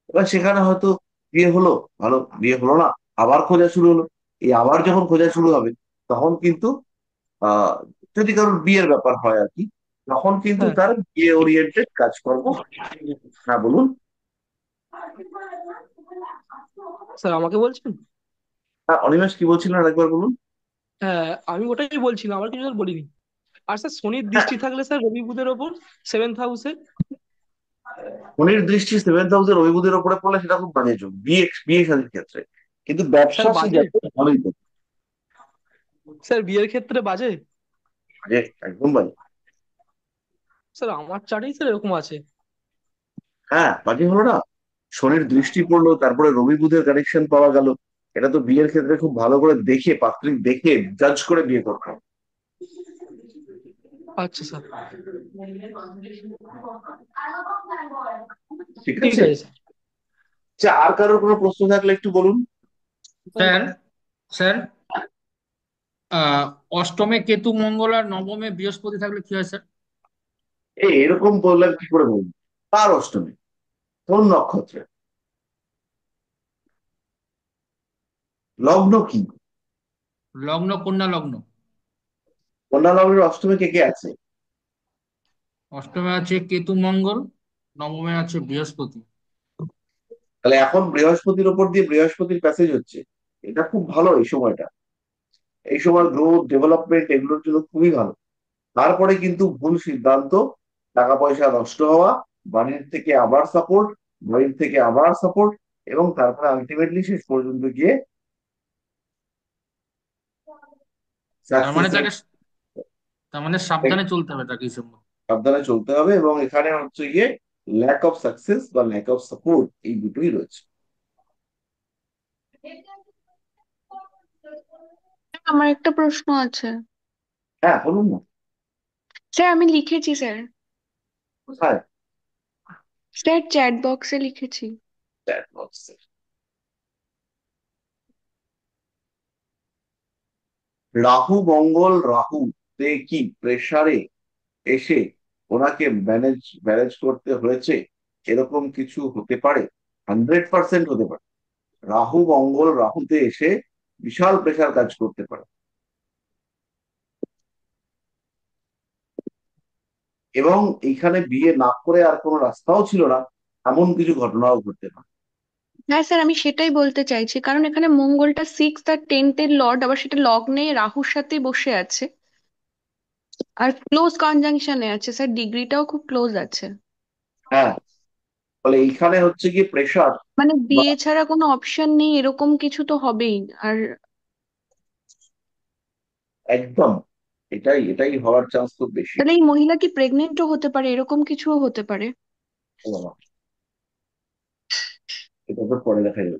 Speaker 1: এবার সেখানে হয়তো বিয়ে হলো, ভালো, বিয়ে হলো না, আবার খোঁজা শুরু হলো। এই আবার যখন খোঁজা শুরু হবে, তখন কিন্তু আহ যদি কারোর বিয়ের ব্যাপার হয় আর কি, তখন কিন্তু
Speaker 9: হ্যাঁ
Speaker 1: তার বিয়ে ওরিয়েন্টেড কাজকর্ম। হ্যাঁ বলুন।
Speaker 9: স্যার, আমাকে বলছেন?
Speaker 1: হ্যাঁ, অনিমেষ কি বলছিলেন আরেকবার বলুন।
Speaker 9: হ্যাঁ, আমি ওটাই বলছিলাম, আমার কিছু স্যার বলিনি। আর স্যার শনির
Speaker 1: হ্যাঁ,
Speaker 9: দৃষ্টি থাকলে স্যার রবি বুধের ওপর, সেভেন্থ হাউসে।
Speaker 1: শনির দৃষ্টি 7th হাউসের অভিভূতের ওপরে পড়লে সেটা খুব বাজে যোগ বিয়ে বিয়ে শাদীর ক্ষেত্রে। কিন্তু
Speaker 9: স্যার
Speaker 1: ব্যবসা সে
Speaker 9: বাজে?
Speaker 1: যাতে ভালোই তো।
Speaker 9: স্যার বিয়ের ক্ষেত্রে বাজে?
Speaker 1: বাজে, একদম বাজে।
Speaker 9: স্যার আমার চার্টেই স্যার এরকম আছে।
Speaker 1: হ্যাঁ, বাজে হলো না। শনির দৃষ্টি পড়লো, তারপরে রবি বুধের কানেকশন পাওয়া গেল। এটা তো বিয়ের ক্ষেত্রে খুব ভালো করে দেখে, পাত্রী দেখে জাজ করে বিয়ে করতে হবে।
Speaker 9: আচ্ছা স্যার।
Speaker 1: ঠিক
Speaker 9: ঠিক
Speaker 1: আছে।
Speaker 9: আছে স্যার।
Speaker 1: আচ্ছা, আর কারোর কোনো প্রশ্ন থাকলে একটু বলুন।
Speaker 6: স্যার, স্যার, আহ অষ্টমে কেতু মঙ্গল আর নবমে বৃহস্পতি থাকলে কি হয় স্যার?
Speaker 1: এরকম বললাম কি করে বলবো? তার অষ্টমী কোন নক্ষত্রে, লগ্ন কি?
Speaker 6: লগ্ন কন্যা লগ্ন।
Speaker 1: কন্যা লগ্নের অষ্টমী কে কে আছে?
Speaker 6: অষ্টমে আছে কেতু মঙ্গল, নবমে আছে বৃহস্পতি।
Speaker 1: তাহলে এখন বৃহস্পতির উপর দিয়ে বৃহস্পতির প্যাসেজ হচ্ছে, এটা খুব ভালো এই সময়টা। এই সময় গ্রোথ ডেভেলপমেন্ট এগুলোর জন্য খুবই ভালো। তারপরে কিন্তু ভুল সিদ্ধান্ত, টাকা পয়সা নষ্ট হওয়া, বাড়ির থেকে আবার সাপোর্ট, বাড়ির থেকে আবার সাপোর্ট, এবং তারপরে আলটিমেটলি শেষ পর্যন্ত গিয়ে
Speaker 6: তার মানে
Speaker 1: সাকসেসের।
Speaker 6: তাকে তার মানে সাবধানে চলতে হবে তাকে এই সময়।
Speaker 1: সাবধানে চলতে হবে, এবং এখানে হচ্ছে গিয়ে ল্যাক অফ সাকসেস বা ল্যাক অফ সাপোর্ট, এই দুটোই রয়েছে।
Speaker 10: আমার একটা প্রশ্ন আছে।
Speaker 1: হ্যাঁ বলুন না।
Speaker 10: স্যার আমি লিখেছি স্যার।
Speaker 1: কোথায়?
Speaker 10: স্যার চ্যাট বক্সে লিখেছি।
Speaker 1: চ্যাট বক্সে। রাহু তে কি প্রেসারে এসে ওনাকে ম্যানেজ ম্যানেজ করতে হয়েছে, এরকম কিছু হতে পারে? 100% হতে পারে। রাহুতে এসে বিশাল প্রেসার কাজ করতে পারে, এবং এইখানে বিয়ে না করে আর কোনো রাস্তাও ছিল না, এমন কিছু ঘটনাও ঘটতে পারে।
Speaker 10: হ্যাঁ স্যার, আমি সেটাই বলতে চাইছি, কারণ এখানে মঙ্গলটা 6th আর 10th এর লর্ড, আবার সেটা লগ্নে রাহুর সাথে বসে আছে। আর ক্লোজ কনজাংশনে আছে স্যার, ডিগ্রিটাও খুব ক্লোজ আছে।
Speaker 1: হ্যাঁ, ফলে এইখানে হচ্ছে কি প্রেসার
Speaker 10: মানে
Speaker 1: বা
Speaker 10: বিয়ে ছাড়া কোনো অপশন নেই এরকম কিছু তো হবেই। আর
Speaker 1: একদম এটাই হওয়ার চান্স খুব বেশি।
Speaker 10: তাহলে এই মহিলা কি প্রেগনেন্টও হতে পারে, এরকম কিছুও হতে পারে?
Speaker 1: ও বাবা, এটা তো পরে দেখা যাবে।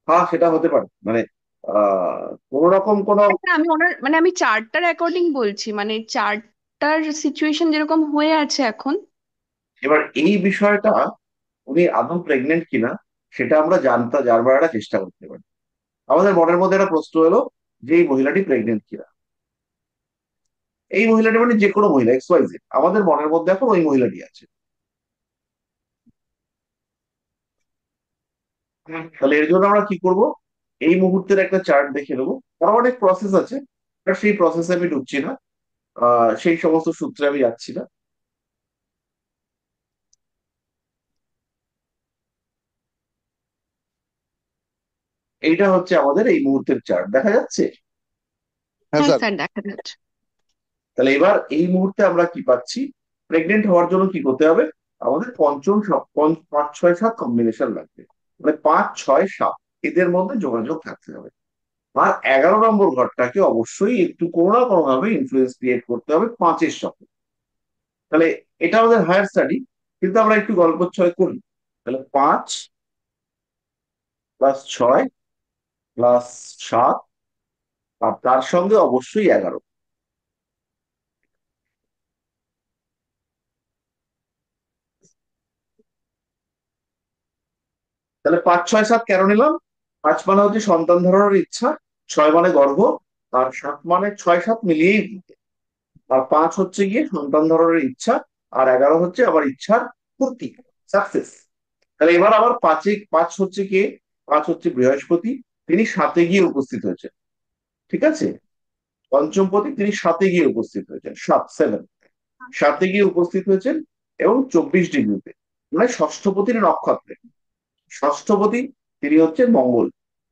Speaker 1: হ্যাঁ, সেটা হতে পারে, মানে কোন রকম কোন।
Speaker 10: আচ্ছা, আমি ওনার মানে আমি চার্টটার অ্যাকর্ডিং বলছি, মানে চার্টটার সিচুয়েশন যেরকম হয়ে আছে এখন।
Speaker 1: এবার এই বিষয়টা উনি আদৌ প্রেগনেন্ট কিনা সেটা আমরা জানবার একটা চেষ্টা করতে পারি। আমাদের মনের মধ্যে একটা প্রশ্ন এলো যে এই মহিলাটি প্রেগনেন্ট কিনা। এই মহিলাটি মানে যে কোনো মহিলা এক্স ওয়াই জেড, আমাদের মনের মধ্যে এখন ওই মহিলাটি আছে। তাহলে এর জন্য আমরা কি করব, এই মুহূর্তের একটা চার্ট দেখে নেবো। তার অনেক প্রসেস আছে, আর সেই প্রসেসে আমি ঢুকছি না, সেই সমস্ত সূত্রে আমি যাচ্ছি না। এইটা হচ্ছে আমাদের এই মুহূর্তের চার্ট, দেখা যাচ্ছে।
Speaker 2: হ্যাঁ
Speaker 10: হ্যাঁ
Speaker 2: স্যার।
Speaker 10: স্যার, দেখা যাচ্ছে।
Speaker 1: তাহলে এবার এই মুহূর্তে আমরা কি পাচ্ছি, প্রেগনেন্ট হওয়ার জন্য কি করতে হবে, আমাদের পঞ্চম 5 6 7 কম্বিনেশন লাগবে, মানে 5 6 7 এদের মধ্যে যোগাযোগ থাকতে হবে। আর 11 নম্বর ঘরটাকে অবশ্যই একটু কোনো না কোনো ভাবে ইনফ্লুয়েন্স ক্রিয়েট করতে হবে 5-এর সাথে। তাহলে এটা আমাদের হায়ার স্টাডি, কিন্তু আমরা একটু গল্পচ্ছয় করি। তাহলে 5 + 6 + 7, আর তার সঙ্গে অবশ্যই 11। তাহলে 5 6 7 কেন নিলাম? 5 মানে হচ্ছে সন্তান ধারণের ইচ্ছা, 6 মানে গর্ভ, আর 7 মানে 6 7 মিলিয়েই দিতে। আর 5 হচ্ছে গিয়ে সন্তান ধারণের ইচ্ছা, আর 11 হচ্ছে আবার ইচ্ছার পূর্তি, সাকসেস। তাহলে এবার আবার 5 হচ্ছে কে, 5 হচ্ছে বৃহস্পতি, তিনি 7-এ গিয়ে উপস্থিত হয়েছে। ঠিক আছে, পঞ্চমপতি তিনি 7-এ গিয়ে উপস্থিত হয়েছেন, 7 7, 7-এ গিয়ে উপস্থিত হয়েছেন এবং 24 ডিগ্রিতে, মানে ষষ্ঠপতির নক্ষত্রে। ষষ্ঠপতি তিনি হচ্ছেন মঙ্গল,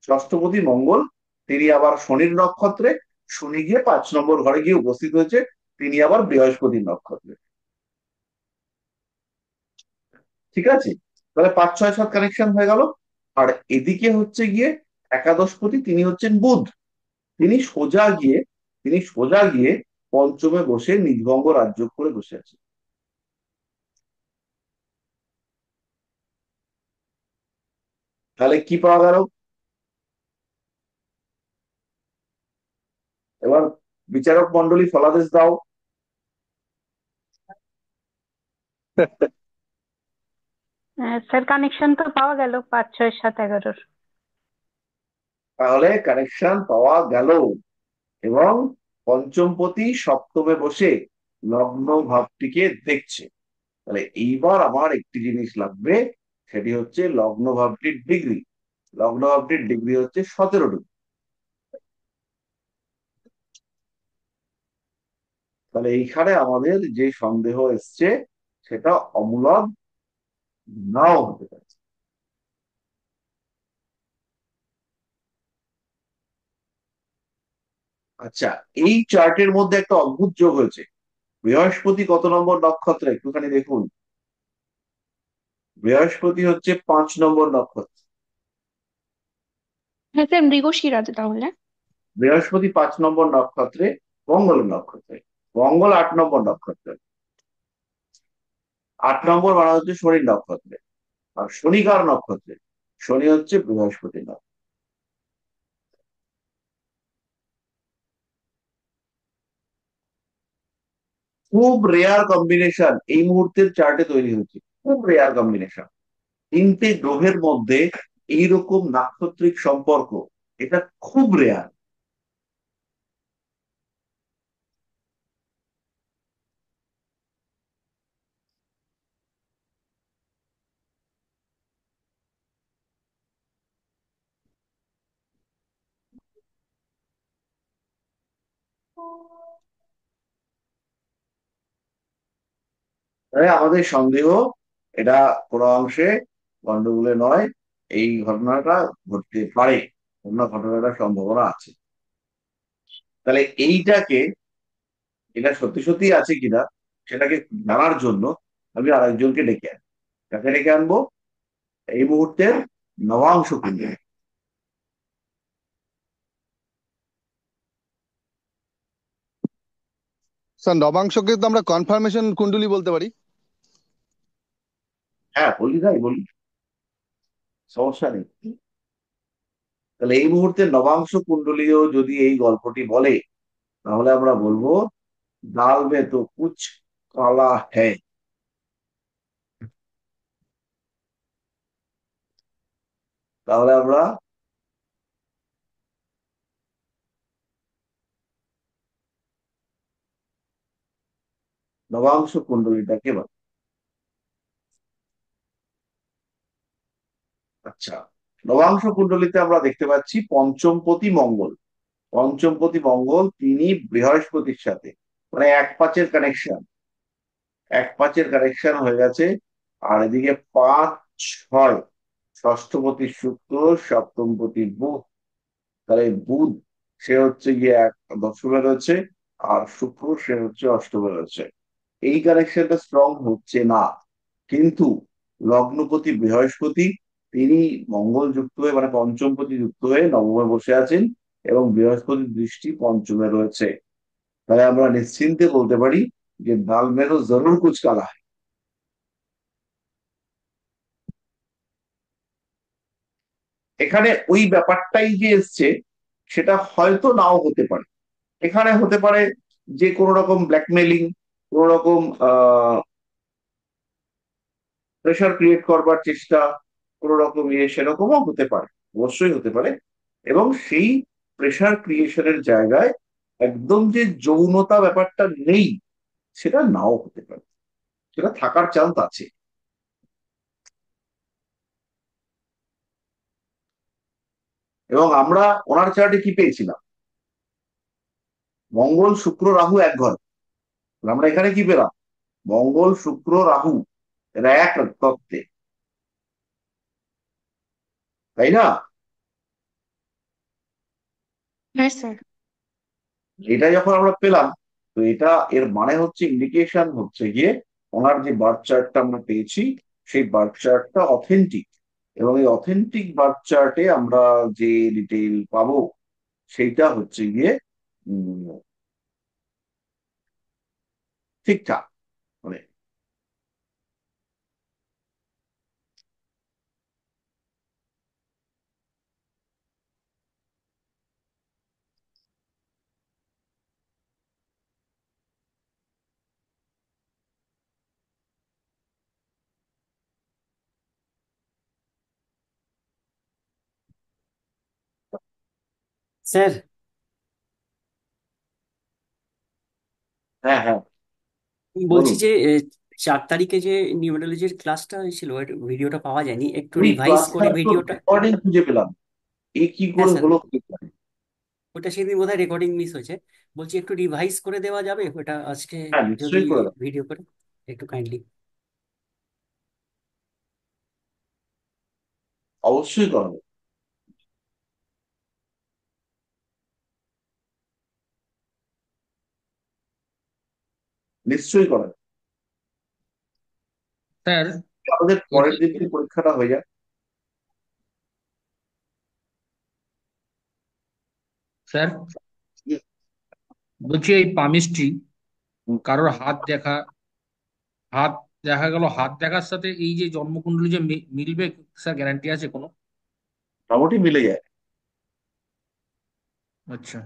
Speaker 1: ষষ্ঠপতি মঙ্গল, তিনি আবার শনির নক্ষত্রে, শনি গিয়ে 5 নম্বর ঘরে গিয়ে উপস্থিত হয়েছে, তিনি আবার বৃহস্পতির নক্ষত্রে। ঠিক আছে, তাহলে 5 6 7 কানেকশন হয়ে গেল। আর এদিকে হচ্ছে গিয়ে একাদশপতি, তিনি হচ্ছেন বুধ, তিনি সোজা গিয়ে তিনি সোজা গিয়ে পঞ্চমে বসে নিজভঙ্গ রাজ্য করে বসে আছে। তাহলে কি পাওয়া গেল? এবার বিচারক মন্ডলী ফলাদেশ দাও।
Speaker 11: স্যার কানেকশন তো পাওয়া গেল 5 6 7 11-র।
Speaker 1: তাহলে কানেকশন পাওয়া গেল, এবং পঞ্চমপতি সপ্তমে বসে লগ্ন ভাবটিকে দেখছে। তাহলে এইবার আমার একটি জিনিস লাগবে, সেটি হচ্ছে লগ্ন ভাবটির ডিগ্রি। লগ্ন ভাবটির ডিগ্রি হচ্ছে 17 ডিগ্রি। তাহলে এইখানে আমাদের যে সন্দেহ এসছে সেটা অমূলক নাও হতে পারে। আচ্ছা, এই চার্টের মধ্যে একটা অদ্ভুত যোগ হয়েছে। বৃহস্পতি কত নম্বর নক্ষত্রে একটুখানি দেখুন। বৃহস্পতি হচ্ছে 5 নম্বর নক্ষত্র।
Speaker 10: হ্যাঁ স্যার, মৃগশিরা তাহলে।
Speaker 1: বৃহস্পতি 5 নম্বর নক্ষত্রে, মঙ্গলের নক্ষত্রে। মঙ্গল 8 নম্বর নক্ষত্রে। 8 নম্বর মানে হচ্ছে শনির নক্ষত্রে। আর শনি কার নক্ষত্রে? শনি হচ্ছে বৃহস্পতির নক্ষত্র। খুব রেয়ার কম্বিনেশন এই মুহূর্তের চার্টে তৈরি হচ্ছে, খুব রেয়ার কম্বিনেশন। 3টে গ্রহের মধ্যে এইরকম নাক্ষত্রিক সম্পর্ক, এটা খুব রেয়ার। তাই আমাদের সন্দেহ এটা কোনো অংশে গন্ডগোলে নয়, এই ঘটনাটা ঘটতে পারে, অন্য ঘটনাটার সম্ভাবনা আছে। তাহলে এইটাকে, এটা সত্যি সত্যি আছে কিনা সেটাকে জানার জন্য আমি আরেকজনকে ডেকে আনবো। কাকে ডেকে আনবো? এই মুহূর্তের নবাংশ কুণ্ডলী।
Speaker 2: স্যার নবাংশকে তো আমরা কনফার্মেশন কুণ্ডলী বলতে পারি।
Speaker 1: হ্যাঁ বলি, তাই বলি, সমস্যা নেই। তাহলে এই মুহূর্তে নবাংশ কুণ্ডলীও যদি এই গল্পটি বলে, তাহলে আমরা বলবো দাল মে তো কুছ কালা হ্যায়। তাহলে আমরা নবাংশ কুণ্ডলীটাকে বলি। আচ্ছা, নবাংশ কুণ্ডলীতে আমরা দেখতে পাচ্ছি পঞ্চমপতি মঙ্গল। পঞ্চমপতি মঙ্গল তিনি বৃহস্পতির সাথে, মানে এক পাঁচের কানেকশন, এক পাঁচের কানেকশন হয়ে গেছে। আর এদিকে 5 6 ষষ্ঠপতি শুক্র, সপ্তমপতি বুধ। তাহলে বুধ সে হচ্ছে গিয়ে দশমে রয়েছে, আর শুক্র সে হচ্ছে অষ্টমে রয়েছে। এই কানেকশনটা স্ট্রং হচ্ছে না, কিন্তু লগ্নপতি বৃহস্পতি তিনি মঙ্গল যুক্ত হয়ে, মানে পঞ্চমপতি যুক্ত হয়ে নবমে বসে আছেন, এবং বৃহস্পতির দৃষ্টি পঞ্চমে রয়েছে। তাহলে আমরা নিশ্চিন্তে বলতে পারি যে দাল মেরো জরুর কুচ কালা है। এখানে ওই ব্যাপারটাই যে এসছে সেটা হয়তো নাও হতে পারে। এখানে হতে পারে যে কোনো রকম ব্ল্যাকমেলিং, কোন রকম প্রেশার ক্রিয়েট করবার চেষ্টা, কোন রকম সেরকমও হতে পারে, অবশ্যই হতে পারে। এবং সেই প্রেশার ক্রিয়েশনের জায়গায় একদম যে যৌনতা ব্যাপারটা নেই, সেটা নাও হতে পারে, সেটা থাকার চান্স আছে। এবং আমরা ওনার চার্টে কি পেয়েছিলাম? মঙ্গল শুক্র রাহু এক ঘর। আমরা এখানে কি পেলাম? মঙ্গল শুক্র রাহু, এরা এক তত্ত্বে, তাই না?
Speaker 10: হ্যাঁ স্যার।
Speaker 1: এটা যখন আমরা পেলাম, তো এটা এর মানে হচ্ছে, ইন্ডিকেশন হচ্ছে গিয়ে ওনার যে বার্থ চার্টটা আমরা পেয়েছি, সেই বার্থ চার্টটা অথেন্টিক। এবং এই অথেন্টিক বার্থ চার্টে আমরা যে ডিটেইল পাবো, সেইটা হচ্ছে গিয়ে উম, ঠিকঠাক, মানে
Speaker 8: স্যার
Speaker 1: হ্যাঁ হ্যাঁ,
Speaker 8: বলছি
Speaker 1: বলুন।
Speaker 8: যে 4 তারিখে যে নিউরোলজির ক্লাসটা হয়েছিল ওই ভিডিওটা পাওয়া যায়নি, একটু
Speaker 1: ওই
Speaker 8: রিভাইজ করে
Speaker 1: ক্লাসটার তো
Speaker 8: ভিডিওটা।
Speaker 1: রেকর্ডিং খুঁজে পেলাম, এ কি
Speaker 8: হ্যাঁ
Speaker 1: করে
Speaker 8: স্যার,
Speaker 1: হলো কে জানে।
Speaker 8: ওটা সেদিন বোধহয় রেকর্ডিং মিস হয়েছে। বলছি একটু রিভাইজ করে দেওয়া যাবে ওটা আজকে,
Speaker 1: হ্যাঁ
Speaker 8: যদি
Speaker 1: নিশ্চয়ই করে দেবো,
Speaker 8: ভিডিও করে একটু কাইন্ডলি।
Speaker 1: অবশ্যই করাবো, নিশ্চয়ই করাবো।
Speaker 6: স্যার
Speaker 1: আমাদের
Speaker 6: বলছি,
Speaker 1: পরের দিন কি পরীক্ষাটা হয়ে যায়?
Speaker 6: স্যার বলছি এই পামিস্ট্রি,
Speaker 1: হুম,
Speaker 6: কারোর হাত দেখা, হাত দেখা গেল, হাত দেখার সাথে এই যে জন্মকুণ্ডলী যে মিলবে, স্যার গ্যারান্টি আছে কোনো?
Speaker 1: মোটামুটি মিলে যায়।
Speaker 6: আচ্ছা,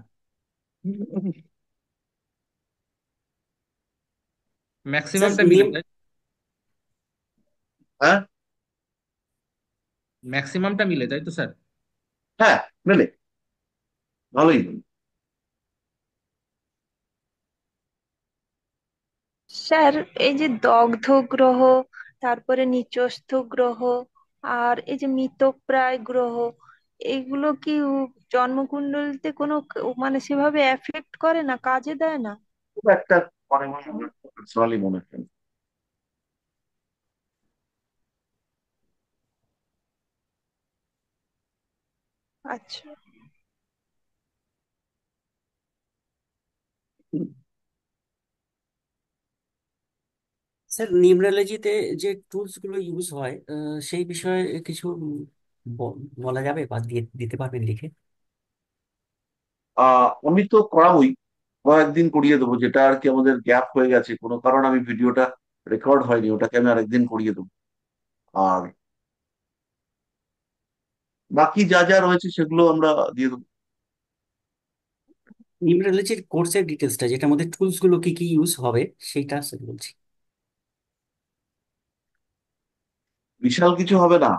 Speaker 8: স্যার
Speaker 6: ম্যাক্সিমামটা মিলে
Speaker 8: নেম,
Speaker 6: তাই?
Speaker 1: হ্যাঁ
Speaker 6: ম্যাক্সিমামটা মিলে তাই তো স্যার?
Speaker 1: হ্যাঁ, মেলে, ভালোই মেলে।
Speaker 3: স্যার, এই যে দগ্ধ গ্রহ, তারপরে নিচস্থ গ্রহ, আর এই যে মৃতপ্রায় গ্রহ, এইগুলো কি জন্মকুণ্ডলিতে কোনো মানে সেভাবে এফেক্ট করে না, কাজে দেয় না?
Speaker 1: খুব একটা, মানে পার্সোনালি মনে হয় না।
Speaker 3: আচ্ছা।
Speaker 8: স্যার নিউমেরোলজিতে যে টুলস গুলো ইউজ হয় সেই বিষয়ে কিছু বলা যাবে বা দিতে পারবেন লিখে?
Speaker 1: আমি তো করাবোই, কয়েকদিন করিয়ে দেবো, যেটা আর কি আমাদের গ্যাপ হয়ে গেছে কোনো কারণে আমি ভিডিওটা রেকর্ড হয়নি, ওটাকে আমি আরেকদিন করিয়ে দেবো। আর বাকি যা যা রয়েছে সেগুলো আমরা দিয়ে দেবো।
Speaker 8: নিউমেরোলজির কোর্সের ডিটেলসটা যেটার মধ্যে টুলস গুলো কি কি ইউজ হবে সেইটা স্যার বলছি।
Speaker 1: বিশাল কিছু হবে না।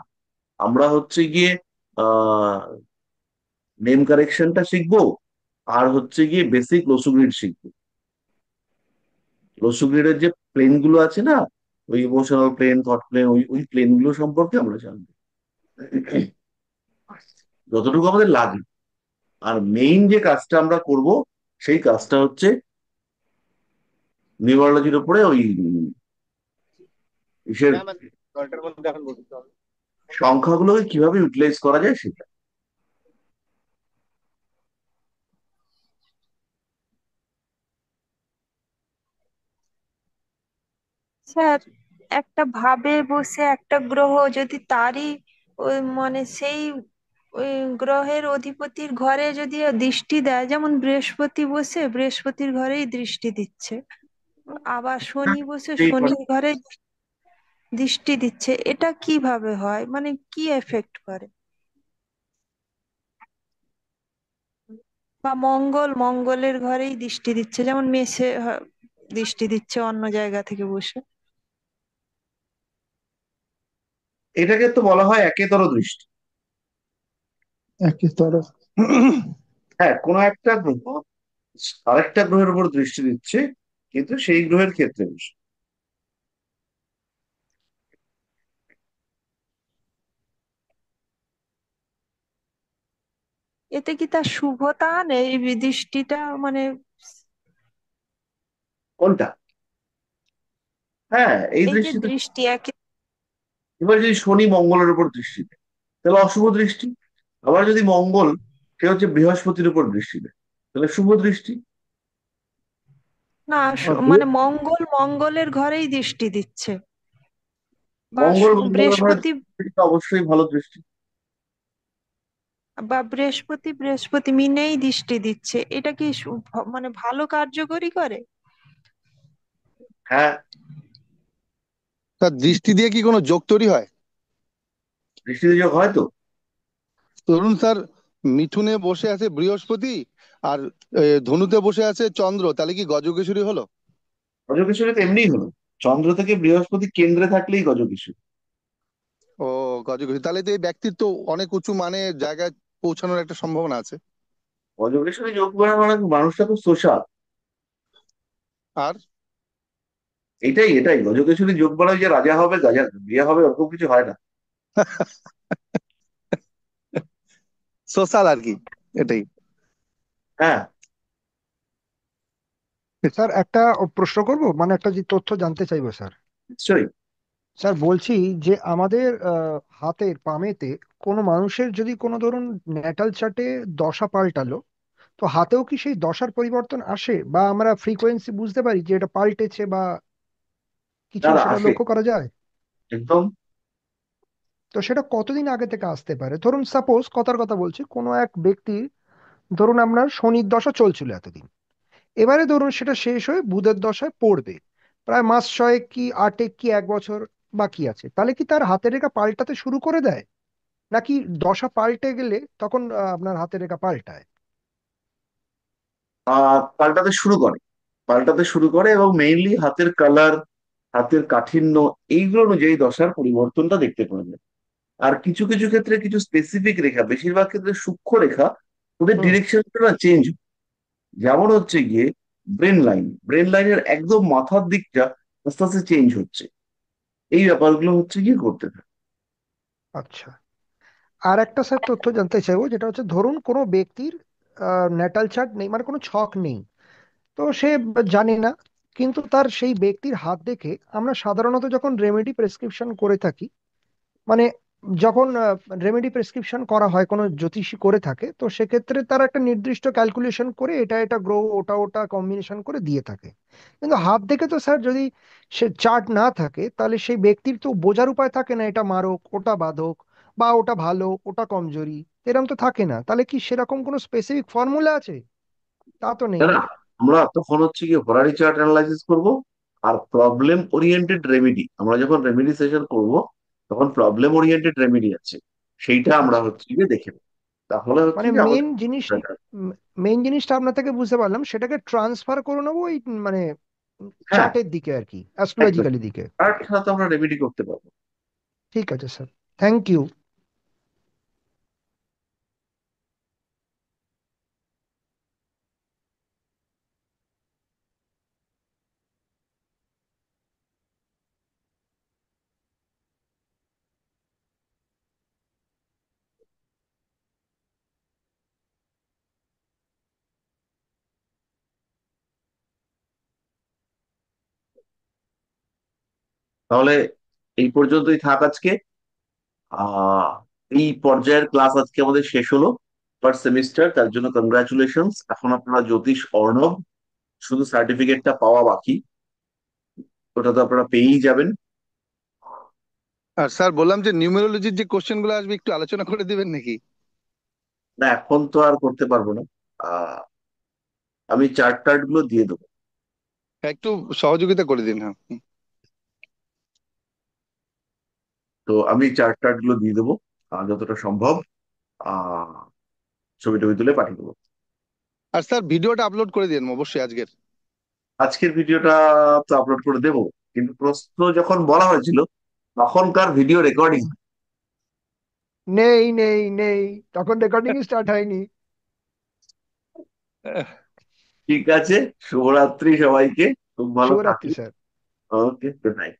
Speaker 1: আমরা হচ্ছে গিয়ে আহ নেম কারেকশনটা শিখবো, আর হচ্ছে গিয়ে বেসিক লসু গ্রিড শিখবো। লসু গ্রিডের যে প্লেন গুলো আছে না, ওই ইমোশনাল প্লেন, থট প্লেন, ওই ওই প্লেন গুলো সম্পর্কে আমরা জানবো যতটুকু আমাদের লাগে। আর মেইন যে কাজটা আমরা করব, সেই কাজটা হচ্ছে নিউরোলজির উপরে ওই ইসের সংখ্যাগুলোকে কিভাবে ইউটিলাইজ করা যায় সেটা।
Speaker 3: স্যার, একটা ভাবে বসে একটা গ্রহ যদি তারই ওই মানে সেই ওই গ্রহের অধিপতির ঘরে যদি দৃষ্টি দেয়, যেমন বৃহস্পতি বসে বৃহস্পতির ঘরেই দৃষ্টি দিচ্ছে, আবার শনি বসে
Speaker 1: এই
Speaker 3: শনির ঘরে দৃষ্টি দিচ্ছে, এটা কিভাবে হয়, মানে কি এফেক্ট করে? বা মঙ্গল মঙ্গলের ঘরেই দৃষ্টি দিচ্ছে, যেমন মেষে দৃষ্টি দিচ্ছে অন্য জায়গা থেকে বসে।
Speaker 1: এটাকে তো বলা হয় একেতর দৃষ্টি।
Speaker 2: একই তরফ।
Speaker 1: হ্যাঁ, কোনো একটা গ্রহ আরেকটা গ্রহের উপর দৃষ্টি দিচ্ছে, কিন্তু সেই গ্রহের ক্ষেত্রে বসে।
Speaker 3: এতে কি তার শুভতা আনে এই দৃষ্টিটা, মানে
Speaker 1: কোনটা? হ্যাঁ, এই
Speaker 3: এই যে
Speaker 1: দৃষ্টিতে।
Speaker 3: দৃষ্টি একে।
Speaker 1: এবার যদি শনি মঙ্গলের উপর দৃষ্টি দেয় তাহলে অশুভ দৃষ্টি। আবার যদি মঙ্গল, সে হচ্ছে বৃহস্পতির উপর দৃষ্টি দেয়, তাহলে শুভ দৃষ্টি।
Speaker 3: না, মানে মঙ্গল মঙ্গলের ঘরেই দৃষ্টি দিচ্ছে, বা
Speaker 1: মঙ্গল মঙ্গলের ঘরে
Speaker 3: বৃহস্পতি,
Speaker 1: দৃষ্টি তো অবশ্যই ভালো দৃষ্টি।
Speaker 3: বা বৃহস্পতি বৃহস্পতি মিনেই দৃষ্টি দিচ্ছে, এটা কি মানে ভালো কার্যকরী করে?
Speaker 1: হ্যাঁ,
Speaker 2: তার দৃষ্টি দিয়ে কি কোনো যোগ তৈরি হয়?
Speaker 1: দৃষ্টি যোগ হয় তো।
Speaker 2: ধরুন স্যার, মিথুনে বসে আছে বৃহস্পতি, আর ধনুতে বসে আছে চন্দ্র, তাহলে কি গজকেশরী হলো?
Speaker 1: গজকেশরী তো এমনিই হলো, চন্দ্র থেকে বৃহস্পতি কেন্দ্রে থাকলেই গজকেশরী।
Speaker 2: ও, গজকেশরী, তাহলে তো এই ব্যক্তির তো অনেক উঁচু মানে জায়গায় পৌঁছানোর একটা সম্ভাবনা আছে।
Speaker 1: গজকেশরী যোগ করা মানে মানুষটা খুব সোশ্যাল।
Speaker 2: আর
Speaker 1: এটাই এটাই গজকেশরী যোগ বলা যে রাজা হবে, গাজা বিয়ে হবে, ওরকম কিছু হয় না।
Speaker 2: সোশ্যাল আর কি, এটাই।
Speaker 1: হ্যাঁ,
Speaker 4: স্যার একটা প্রশ্ন করব, মানে একটা যে তথ্য জানতে চাইবো স্যার।
Speaker 1: নিশ্চয়ই।
Speaker 4: স্যার বলছি যে আমাদের হাতের পামেতে কোনো মানুষের যদি কোনো ধরুন ন্যাটাল চার্টে দশা পাল্টালো, তো হাতেও কি সেই দশার পরিবর্তন আসে, বা আমরা ফ্রিকোয়েন্সি বুঝতে পারি যে এটা পাল্টেছে বা কিছু
Speaker 1: দাদা
Speaker 4: সেটা
Speaker 1: আসে,
Speaker 4: লক্ষ্য করা যায়?
Speaker 1: একদম।
Speaker 4: তো সেটা কতদিন আগে থেকে আসতে পারে? ধরুন সাপোজ কথার কথা বলছি, কোনো এক ব্যক্তি, ধরুন আপনার শনির দশা চলছিল এতদিন, এবারে ধরুন সেটা শেষ হয়ে বুধের দশায় পড়বে, প্রায় মাস ছয়েক কি আটেক কি এক বছর বাকি আছে, তাহলে কি তার হাতের রেখা পাল্টাতে শুরু করে দেয়, নাকি দশা পাল্টে গেলে তখন আপনার হাতের রেখা পাল্টায়?
Speaker 1: পাল্টাতে শুরু করে, পাল্টাতে শুরু করে, এবং মেইনলি হাতের কালার, হাতের কাঠিন্য, এইগুলো অনুযায়ী দশার পরিবর্তনটা দেখতে পাওয়া যায়। আর কিছু কিছু ক্ষেত্রে কিছু স্পেসিফিক রেখা, বেশিরভাগ ক্ষেত্রে সূক্ষ্ম রেখা, ওদের
Speaker 4: হুম।
Speaker 1: ডিরেকশনটা না চেঞ্জ। যেমন হচ্ছে গিয়ে ব্রেন লাইন, ব্রেন লাইনের একদম মাথার দিকটা আস্তে আস্তে চেঞ্জ হচ্ছে। এই ব্যাপারগুলো হচ্ছে গিয়ে করতে থাকে।
Speaker 4: আচ্ছা, আর একটা স্যার তথ্য জানতে চাইবো, যেটা হচ্ছে ধরুন কোনো ব্যক্তির ন্যাটাল চার্ট নেই, মানে কোনো ছক নেই, তো সে জানে না, কিন্তু তার সেই ব্যক্তির হাত দেখে আমরা সাধারণত যখন রেমেডি প্রেসক্রিপশন করে থাকি, মানে যখন রেমেডি প্রেসক্রিপশন করা হয় কোনো জ্যোতিষী করে থাকে, তো সেক্ষেত্রে তারা একটা নির্দিষ্ট ক্যালকুলেশন করে এটা এটা গ্রহ ওটা ওটা কম্বিনেশন করে দিয়ে থাকে। কিন্তু হাত দেখে তো স্যার যদি সে চার্ট না থাকে, তাহলে সেই ব্যক্তির তো বোঝার উপায় থাকে না এটা মারক ওটা বাধক, বা ওটা ভালো ওটা কমজোরি, এরকম তো থাকে না। তাহলে কি সেরকম কোনো স্পেসিফিক ফর্মুলা আছে? তা তো
Speaker 1: না
Speaker 4: নেই।
Speaker 1: না, আমরা তখন হচ্ছে কি হরারি চার্ট অ্যানালাইসিস করব, আর প্রবলেম ওরিয়েন্টেড রেমেডি, আমরা যখন রেমেডি সেশন করব তখন প্রবলেম ওরিয়েন্টেড রেমেডি আছে, সেইটা আমরা
Speaker 4: আচ্ছা,
Speaker 1: হচ্ছে গিয়ে দেখে নেব। তাহলে হচ্ছে
Speaker 4: মানে
Speaker 1: কি
Speaker 4: মেন
Speaker 1: আমাদের
Speaker 4: জিনিস, মেন জিনিসটা আপনার থেকে বুঝতে পারলাম, সেটাকে ট্রান্সফার করে নেবো ওই মানে
Speaker 1: হ্যাঁ,
Speaker 4: চার্টের দিকে আর কি,
Speaker 1: একদম
Speaker 4: অ্যাস্ট্রোলজিক্যালি দিকে।
Speaker 1: চার্ট ছাড়া তো আমরা রেমেডি করতে পারবো।
Speaker 4: ঠিক আছে স্যার, থ্যাংক ইউ।
Speaker 1: তাহলে এই পর্যন্তই থাক আজকে। আহ এই পর্যায়ের ক্লাস আজকে আমাদের শেষ হলো, ফার্স্ট সেমিস্টার, তার জন্য কংগ্রাচুলেশনস। এখন আপনারা জ্যোতিষ অর্ণব, শুধু সার্টিফিকেটটা পাওয়া বাকি, ওটা তো আপনারা পেয়েই যাবেন।
Speaker 2: আর স্যার বললাম যে নিউমেরোলজির যে কোশ্চেন গুলো আসবে একটু আলোচনা করে দিবেন নাকি?
Speaker 1: না, এখন তো আর করতে পারবো না। আহ আমি চার্ট টার্ট গুলো দিয়ে দেবো।
Speaker 2: একটু সহযোগিতা করে দিন, হ্যাঁ।
Speaker 1: তো আমি চার্ট টার্ট গুলো দিয়ে দেবো যতটা সম্ভব। আহ ছবি টবি তুলে পাঠিয়ে দেবো।
Speaker 2: আর স্যার ভিডিওটা আপলোড করে দিন অবশ্যই আজকের।
Speaker 1: আজকের ভিডিওটা তো আপলোড করে দেবো, কিন্তু প্রশ্ন যখন বলা হয়েছিল তখনকার ভিডিও রেকর্ডিং।
Speaker 4: নেই নেই নেই, তখন রেকর্ডিং স্টার্ট হয়নি।
Speaker 1: ঠিক আছে, শুভরাত্রি সবাইকে, খুব ভালো
Speaker 4: শুভরাত্রি
Speaker 1: থাকুন।
Speaker 4: স্যার।
Speaker 1: ওকে, গুড নাইট।